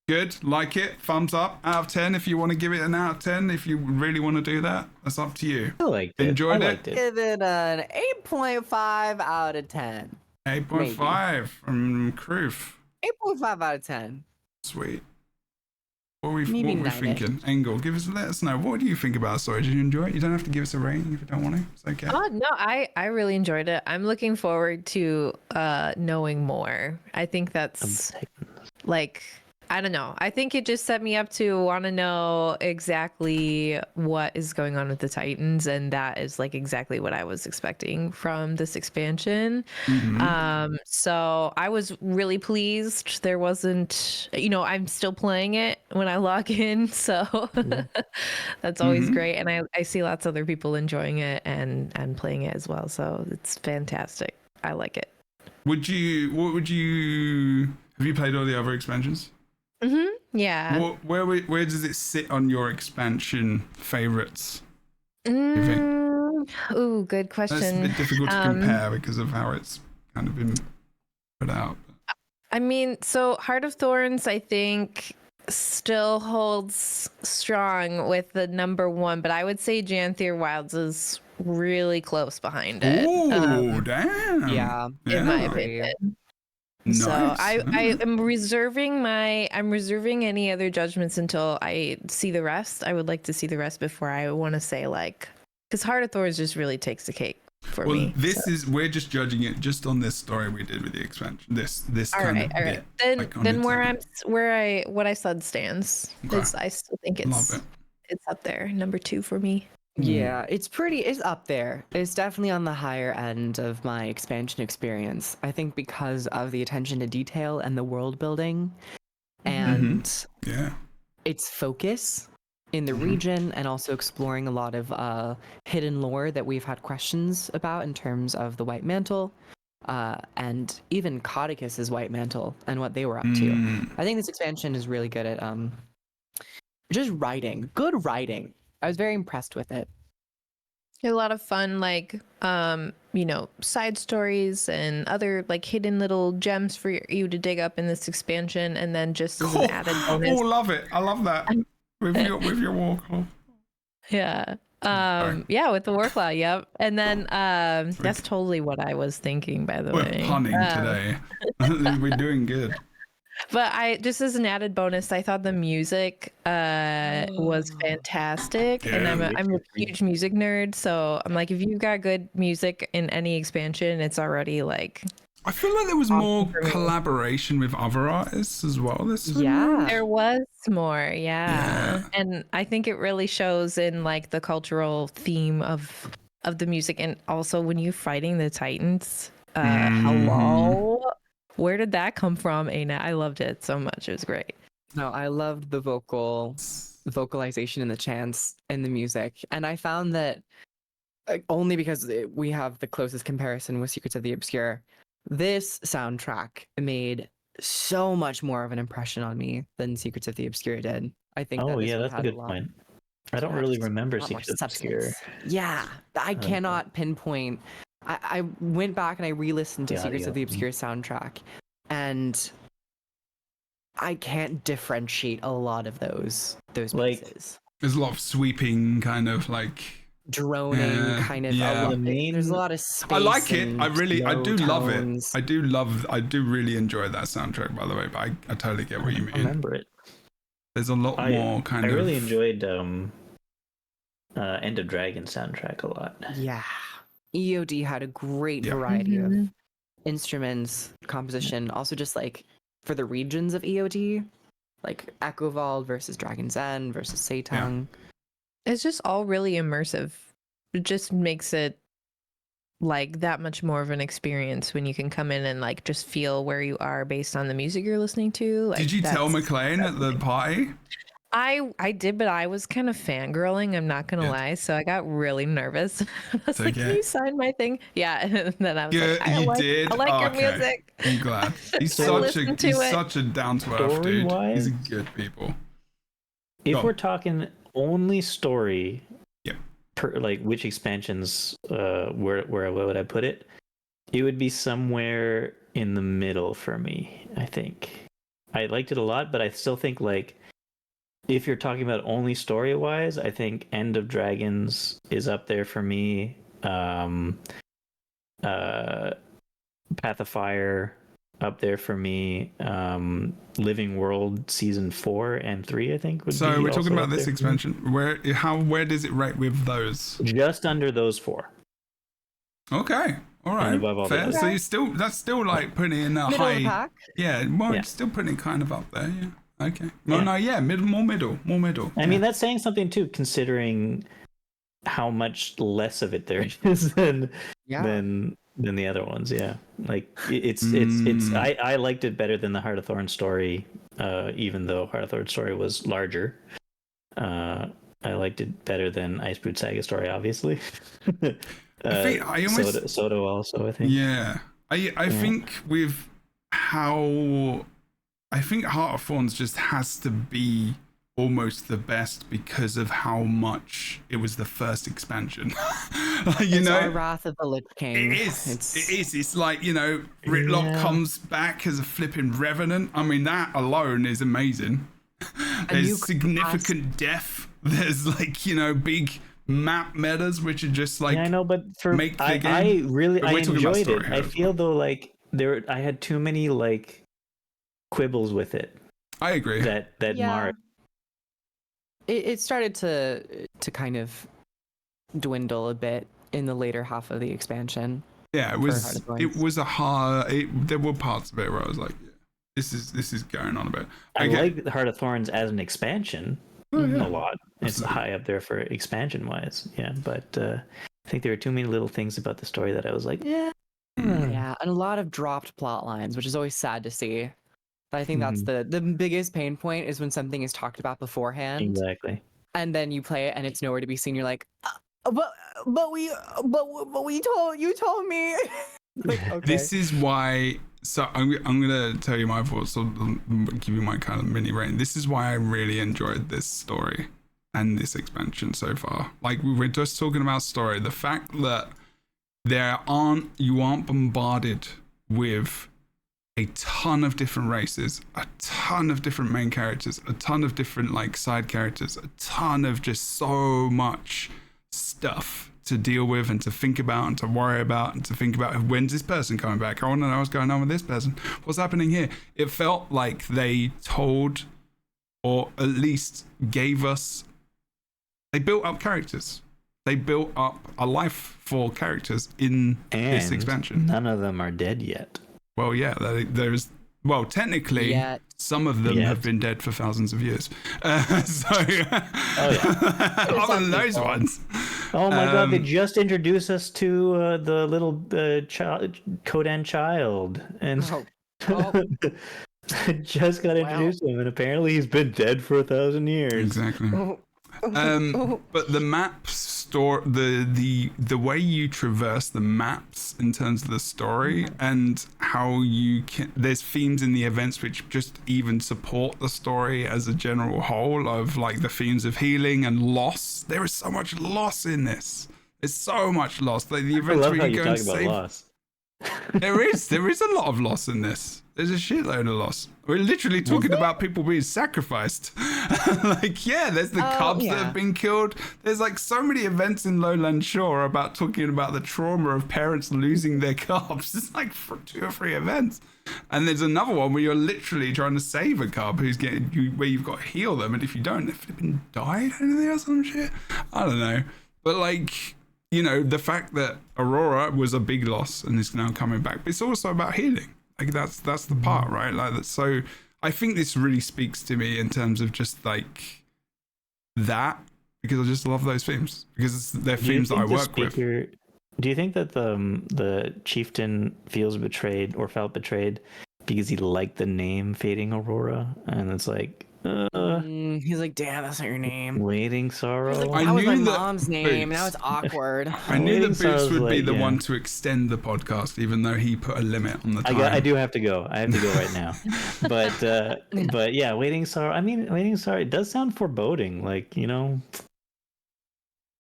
Good, like it, thumbs up, out of 10 if you want to give it an out of 10, if you really want to do that, that's up to you. I liked it. Enjoyed I it? liked it. Give it an 8.5 out of 10. 8.5 from Kroof. 8.5 out of 10. Sweet. What are we Maybe nine-ish. thinking? Engel, let us know. What do you think about story? Did you enjoy it? You don't have to give us a rating if you don't want to. It's okay. Oh no, I really enjoyed it. I'm looking forward to knowing more. I think that's like I don't know. I think it just set me up to want to know exactly what is going on with the Titans, and that is like exactly what I was expecting from this expansion. So I was really pleased. There wasn't, I'm still playing it when I log in, so that's always great. And I see lots of other people enjoying it and playing it as well. So it's fantastic. I like it. Have you played all the other expansions? Yeah. Where does it sit on your expansion favorites? You think? Ooh, good question. That's a bit difficult to compare because of how it's kind of been put out. I mean, so Heart of Thorns, I think, still holds strong with the number one, but I would say Janthir Wilds is really close behind it. Oh, damn. Yeah. In my opinion. Nice. So I am reserving any other judgments until I see the rest. I would like to see the rest before I want to say, like, because Heart of Thorns just really takes the cake for me. We're just judging it just on this story we did with the expansion. This all kind right, of all right. bit, Then what I said stands. Because I still think it's up there, number 2 for me. Yeah, it's up there. It's definitely on the higher end of my expansion experience. I think because of the attention to detail and the world building and its focus in the region, and also exploring a lot of hidden lore that we've had questions about in terms of the White Mantle, and even Caudicus's White Mantle and what they were up to. I think this expansion is really good at just writing. Good writing. I was very impressed with it. A lot of fun, like, side stories and other like hidden little gems for you to dig up in this expansion, and then just as an added bonus. Oh, love it! I love that with your war call. Yeah. With the war claw. Yep. And then that's totally what I was thinking. By the way, we're punning today. We're doing good. But I just as an added bonus, I thought the music was fantastic, and I'm a huge music nerd, so I'm like, if you've got good music in any expansion, it's already like. I feel like there was more collaboration with other artists as well this time. Yeah, there was more, yeah, and I think it really shows in like the cultural theme of the music, and also when you're fighting the Titans. Hello. Where did that come from, Aina? I loved it so much. It was great. No, I loved the vocalization and the chants and the music. And I found that only because we have the closest comparison with Secrets of the Obscure, this soundtrack made so much more of an impression on me than Secrets of the Obscure did. I think. Oh, yeah, that's a good point. I don't really remember Secrets of the Obscure. Yeah, I cannot pinpoint. I went back and I re-listened to Secrets of the Obscure soundtrack, and I can't differentiate a lot of those pieces. There's a lot of sweeping kind of like droning kind of. Yeah. There's a lot of space. I like it. I do love tones. it. I do really enjoy that soundtrack, by the way. But I totally get what you mean. I remember it. There's a lot more kind of. I really enjoyed End of Dragon soundtrack a lot. Yeah. EOD had a great variety of instruments, composition, also just like for the regions of EOD, like Echovold versus Dragon's End versus Seitang. It's just all really immersive. It just makes it like that much more of an experience when you can come in and like just feel where you are based on the music you're listening to. Like, did you tell McLean at the party? I did, but I was kind of fangirling, I'm not gonna lie, so I got really nervous. I was like, can you sign my thing? Yeah, and then I was like, I like your music. I'm glad. He's such a down-to-earth dude. He's a good people. If we're talking only story, per, like which expansions, where would I put it? It would be somewhere in the middle for me, I think. I liked it a lot, but I still think like if you're talking about only story-wise, I think End of Dragons is up there for me. Path of Fire up there for me. Living World Season 4 and 3, I think. So we're talking about this expansion. Where does it rate with those? Just under those 4. Okay. All right. Fair. So that's still like putting it in a high. Pack. Yeah, still putting it kind of up there. Yeah. Okay. Well, no, yeah, more middle. I mean, that's saying something too, considering how much less of it there is than the other ones. Yeah, like it's I liked it better than the Heart of Thorn story, even though Heart of Thorn story was larger. I liked it better than Icebrood Saga story, obviously. Soto also, I think. Yeah, I think with how I think Heart of Thorns just has to be almost the best because of how much it was the first expansion. It's our Wrath of the Lich King. It is. It's like, Ritlock comes back as a flipping revenant. I mean, that alone is amazing. There's significant death. There's big map metas which are just like I know, but I enjoyed it. I feel though I had too many quibbles with it. I agree. That marred. It started to kind of dwindle a bit in the later half of the expansion. Yeah, it was a hard. There were parts of it where I was like, yeah, this is going on a bit. I like the Heart of Thorns as an expansion a lot. It's high up there for expansion wise. Yeah, but I think there were too many little things about the story that I was like, yeah. Yeah, and a lot of dropped plot lines, which is always sad to see. But I think that's the biggest pain point is when something is talked about beforehand. Exactly. And then you play it and it's nowhere to be seen. You're like, but you told me. Okay. This is why. So I'm gonna tell you my thoughts. So I'll give you my kind of mini rating. This is why I really enjoyed this story and this expansion so far. Like we were just talking about story. The fact that you aren't bombarded with a ton of different races, a ton of different main characters, a ton of different side characters, a ton of just so much stuff to deal with and to think about and to worry about and to think about when's this person coming back? I want to know what's going on with this person. What's happening here? It felt like they told, or at least gave us, they built up characters. They built up a life for characters in this expansion. None of them are dead yet. Well, yeah, there's. Well, technically, some of them have been dead for thousands of years. Other than those ones. Oh my God! They just introduced us to the little Kodan child, and just got introduced to him, and apparently he's been dead for 1,000 years. Exactly. But the maps the way you traverse the maps in terms of the story and how there's themes in the events which just even support the story as a general whole of the themes of healing and loss. There is so much loss in this. There's so much loss. The events where you go and save. Loss. There is a lot of loss in this. There's a shitload of loss. We're literally talking about people being sacrificed. There's the cubs that have been killed. There's so many events in Lowland Shore about talking about the trauma of parents losing their cubs. It's 2 or 3 events. And there's another one where you're literally trying to save a cub where you've got to heal them. And if you don't, they've flipping died or some shit. I don't know. But the fact that Aurora was a big loss and is now coming back, but it's also about healing. That's the part, right? So I think this really speaks to me in terms of just that, because I just love those themes because they're themes that I work with. Do you think that the chieftain feels betrayed or felt betrayed because he liked the name Fading Aurora, and it's he's like, damn, that's not your name. Waiting Sorrow. That was my mom's name. Now it's awkward. I knew that Boots would be the one to extend the podcast, even though he put a limit on the time. I do have to go. I have to go right now. But yeah, Waiting Sorrow. I mean, Waiting Sorrow. It does sound foreboding. Are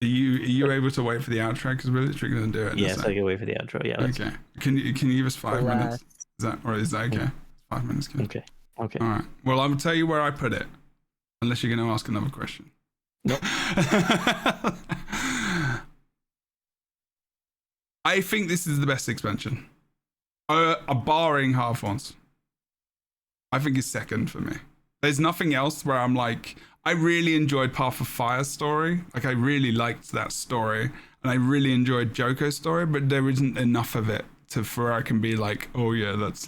you able to wait for the outro? Because we're literally going to do it. Yes, I can wait for the outro. Yeah. Okay. Can you give us 5 minutes? Is that okay? 5 minutes. Good. Okay. All right. Well, I'm gonna tell you where I put it, unless you're gonna ask another question. Nope. I think this is the best expansion, barring Heart of Thorns. I think it's second for me. There's nothing else where I'm I really enjoyed Path of Fire's story. I really liked that story, and I really enjoyed Joko's story, but there isn't enough of it for where I can be oh yeah, that's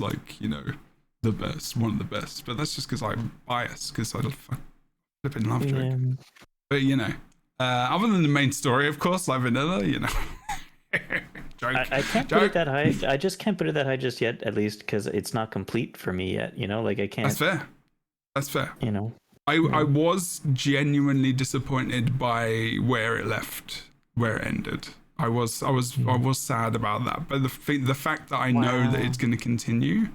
the best, one of the best. But that's just because I'm biased, because I flipping love Drake. But other than the main story, of course, like vanilla, I can't put it that high. I just can't put it that high just yet, at least because it's not complete for me yet. Like I can't. That's fair. I was genuinely disappointed by where it ended. I was sad about that. But the fact that I know that it's going to continue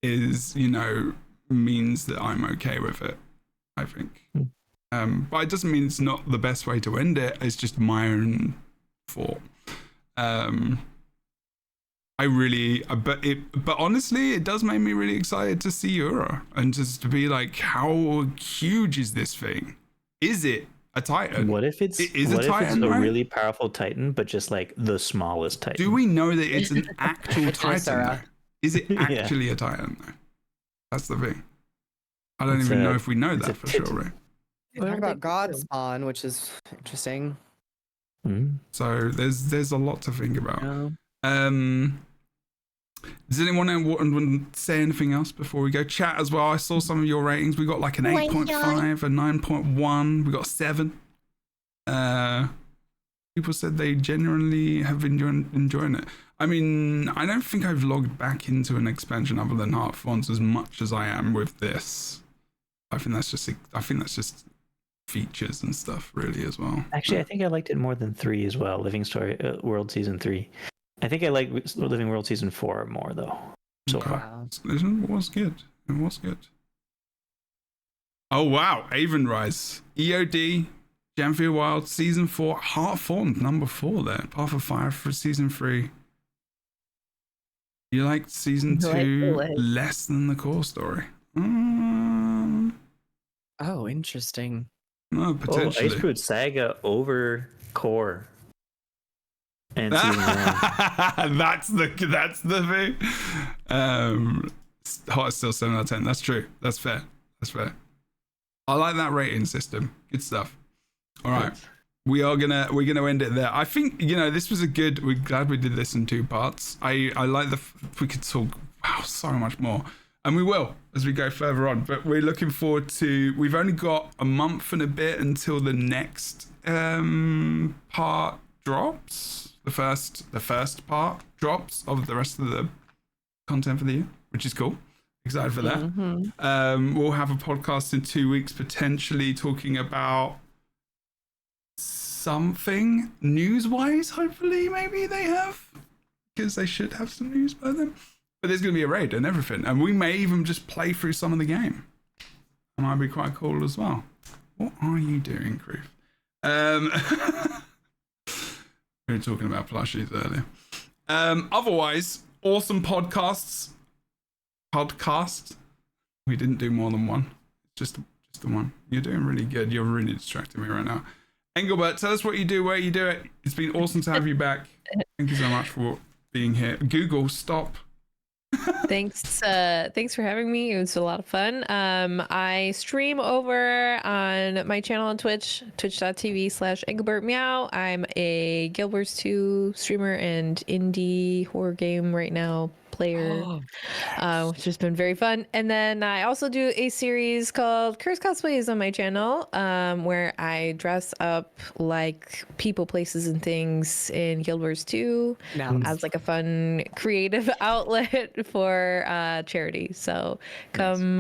is, means that I'm okay with it, I think. But it doesn't mean it's not the best way to end it. It's just my own fault. But honestly, it does make me really excited to see Ura and just to be like, how huge is this thing? Is it a Titan? What if it's a really powerful Titan, but just like the smallest Titan? Do we know that it's an actual Titan? Though? Is it actually a Titan though? That's the thing. I don't even know if we know that for sure, right? They talk about God spawn, which is interesting. So there's a lot to think about. Does anyone want to say anything else before we go? Chat as well. I saw some of your ratings. We got like an 8.5, a 9.1. We got 7. People said they genuinely have enjoying it. I mean, I don't think I've logged back into an expansion other than Heart Fonts as much as I am with this. I think that's just features and stuff really as well. Actually, I think I liked it more than 3 as well. Living Story World Season 3. I think I like Living World Season 4 more though. So far. It was good. Oh wow, Avonrise, EOD, Janthir Wild, Season 4, Heart Formed, number 4 there. Path of Fire for Season 3. You liked Season 2 less than the core story? Oh, interesting. No, potentially. Ice Fruit Saga over core. And Season 1. That's the thing. Hot is still 7 out of 10. That's true. That's fair. I like that rating system. Good stuff. All right. We're gonna end it there. I think this was we're glad we did this in 2 parts. I like we could talk so much more, and we will as we go further on, but we're looking forward to. We've only got a month and a bit until the next part drops. The first part drops of the rest of the content for the year, which is cool. Excited for that. We'll have a podcast in 2 weeks, potentially talking about something news-wise. Hopefully, maybe they have, because they should have some news by then. But there's going to be a raid and everything, and we may even just play through some of the game. That might be quite cool as well. What are you doing, Grief? We were talking about plushies earlier. Otherwise, awesome podcasts. We didn't do more than one. Just the one. You're doing really good. You're really distracting me right now. Engelbert, tell us what you do, where you do it. It's been awesome to have you back. Thank you so much for being here. Google, stop. Thanks for having me. It was a lot of fun. I stream over on my channel on Twitch, twitch.tv/EngilbertMeow. I'm a Guild Wars 2 streamer and indie horror game right now player, which has been very fun. And then I also do a series called Curse Cosplays on my channel, where I dress up like people, places, and things in Guild Wars 2 as like a fun creative outlet for charity. So come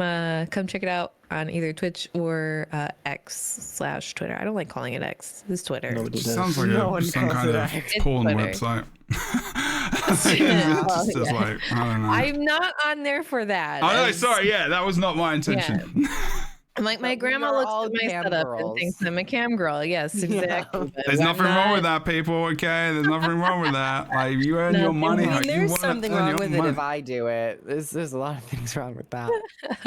check it out on either Twitch or X/Twitter. I don't like calling it X. This is Twitter. It sounds like some kind of porn website. Like, I don't know. I'm not on there for that. Oh no, sorry. Yeah, that was not my intention. Yeah. Like my grandma looks at my setup and thinks I'm a cam girl. Yes, exactly. Yeah. There's nothing wrong with that, people. Okay, there's nothing wrong with that. Like you earn your money. I mean, there's something wrong with it if I do it. There's a lot of things wrong with that.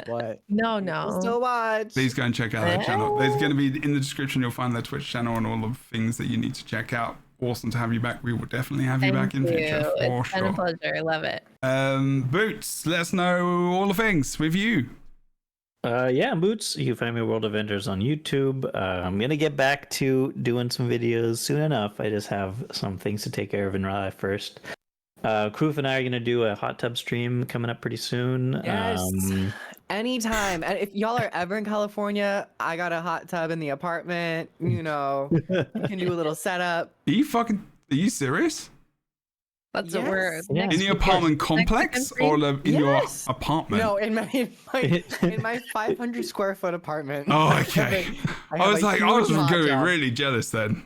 What? No. So much. Please go and check out their channel. There's going to be in the description. You'll find their Twitch channel and all the things that you need to check out. Awesome to have you back. We will definitely have you back in future for it's been a pleasure. I love it. Boots, let us know all the things with you. Yeah, Boots. You can find me World of Vendors on YouTube. I'm gonna get back to doing some videos soon enough. I just have some things to take care of in real life first. Kroof and I are gonna do a hot tub stream coming up pretty soon. Yes. Anytime. And if y'all are ever in California, I got a hot tub in the apartment. You know, you can do a little setup. Are you serious? That's what we're Yeah. In the apartment complex or in your apartment? No, in my 500 square foot apartment. Oh, okay. I was going to be really jealous then.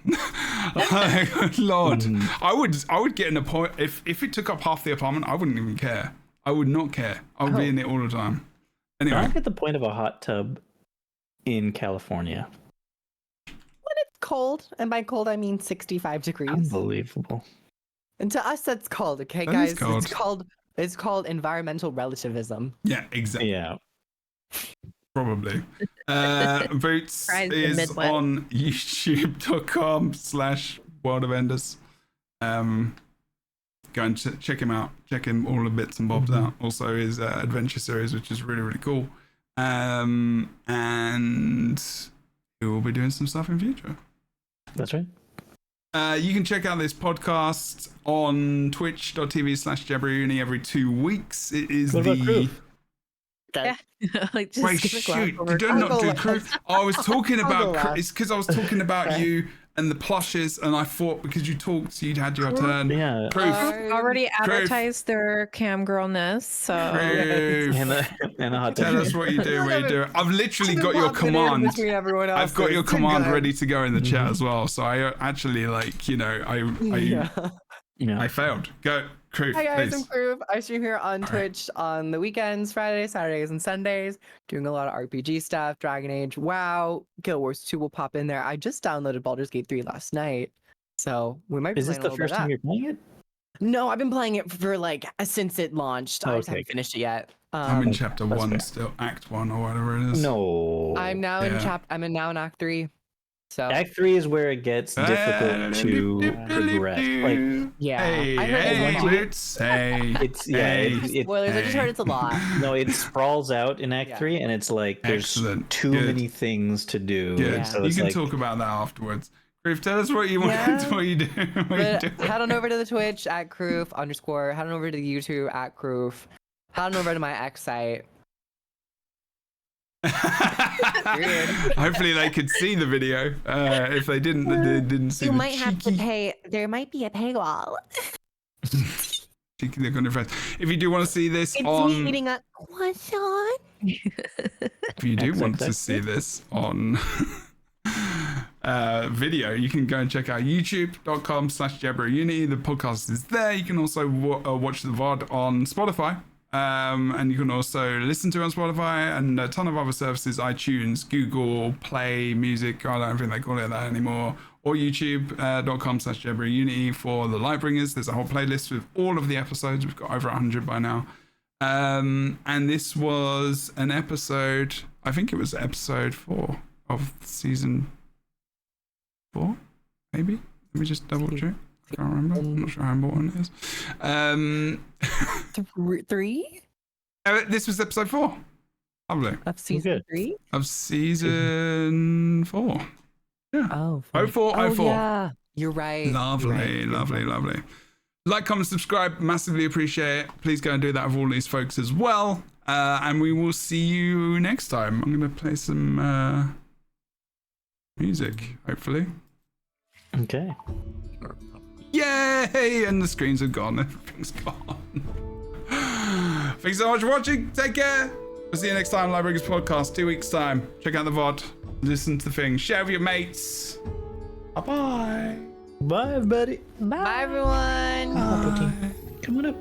Like, Lord, I would get in a point if it took up half the apartment. I wouldn't even care. I would not care. I would be in it all the time. Anyway, I don't get the point of a hot tub in California. When it's cold, and by cold I mean 65 degrees. Unbelievable. And to us, that's cold, okay, That guys? is cold. It's called environmental relativism. yeah, exactly. Yeah. Probably. Boots Surprised in is Midwest. on youtube.com/World of Enders. Go and check him out. Check him all the bits and bobs out. Also his adventure series, which is really, really cool. And he will be doing some stuff in future. That's right. You can check out this podcast on twitch.tv/JebroUni every 2 weeks. It is What about the... Yeah. Like just Wait, skip a shoot. glass You do not do last. crew. I was talking I'll go about... last. It's because I was talking about you and the plushes, and I thought because you talked, you'd had your turn. Yeah. Proof. already advertised their cam girlness, so Proof. And a hot tub. Tell us what you do, what you do. I've literally got your command. I've got your command ready to go in the chat as well. So I actually, like, you know, I failed. Go, crew, Hi guys, I'm please. Proof. I stream here on Twitch on the weekends, Fridays, Saturdays, and Sundays, doing a lot of RPG stuff, Dragon Age, WoW, Guild Wars 2 will pop in there. I just downloaded Baldur's Gate 3 last night, so we might be Is this playing a the little first bit of time that. you're playing it? No, I've been playing it for like since it launched. I just Okay. haven't finished it yet. I'm in chapter that's 1 fair. still, Act 1 or whatever it is. No. I'm now in Act 3. So Act 3 is where it gets difficult to progress. Like, yeah, Hey, I heard hey, it's a lot. Boots, hey. it's Hey. Spoilers, I just heard it's a lot. no, it sprawls out in Act Yeah. 3, and it's like there's Excellent. too Good. many things to do. Good. And so You it's can like, talk about that afterwards. Griff, tell us what you want, Yeah. what you do. What But you do. head on over to the Twitch at Kroof _ head on over to the YouTube at Kroof, head on over to my X site. Hopefully they could see the video. If they didn't see You the might have to cheeky- pay. There might be a paywall. cheeky look on your face. If you do want to see this It's on, me eating a croissant. if you do want to see this on video, you can go and check out youtube.com/JebroUni. The podcast is there. You can also watch the VOD on Spotify. And you can also listen to it on Spotify and a ton of other services, iTunes, Google Play Music, I don't think they call it that anymore, or youtube.com/JebroUni for the Lightbringers. There's a whole playlist with all of the episodes. We've got over 100 by now. And this was an episode, I think it was episode 4 of season 4, maybe? Let me just double check. I can't remember. I'm not sure how important it is. 3 This was episode 4. Lovely. of season Good. 3. Of season 4. Yeah. Oh, 0404. yeah, you're right. Lovely, lovely, lovely. Like, comment, subscribe. Massively appreciate it. Please go and do that with all these folks as well. And we will see you next time. I'm going to play some music, hopefully. okay. Yay! And the screens are gone. Everything's gone. Thanks so much for watching. Take care. We'll see you next time. Lightbringers podcast, 2 weeks time. Check out the VOD. Listen to the thing. Share with your mates. Bye-bye. Bye, everybody. Bye, everyone. Come on up.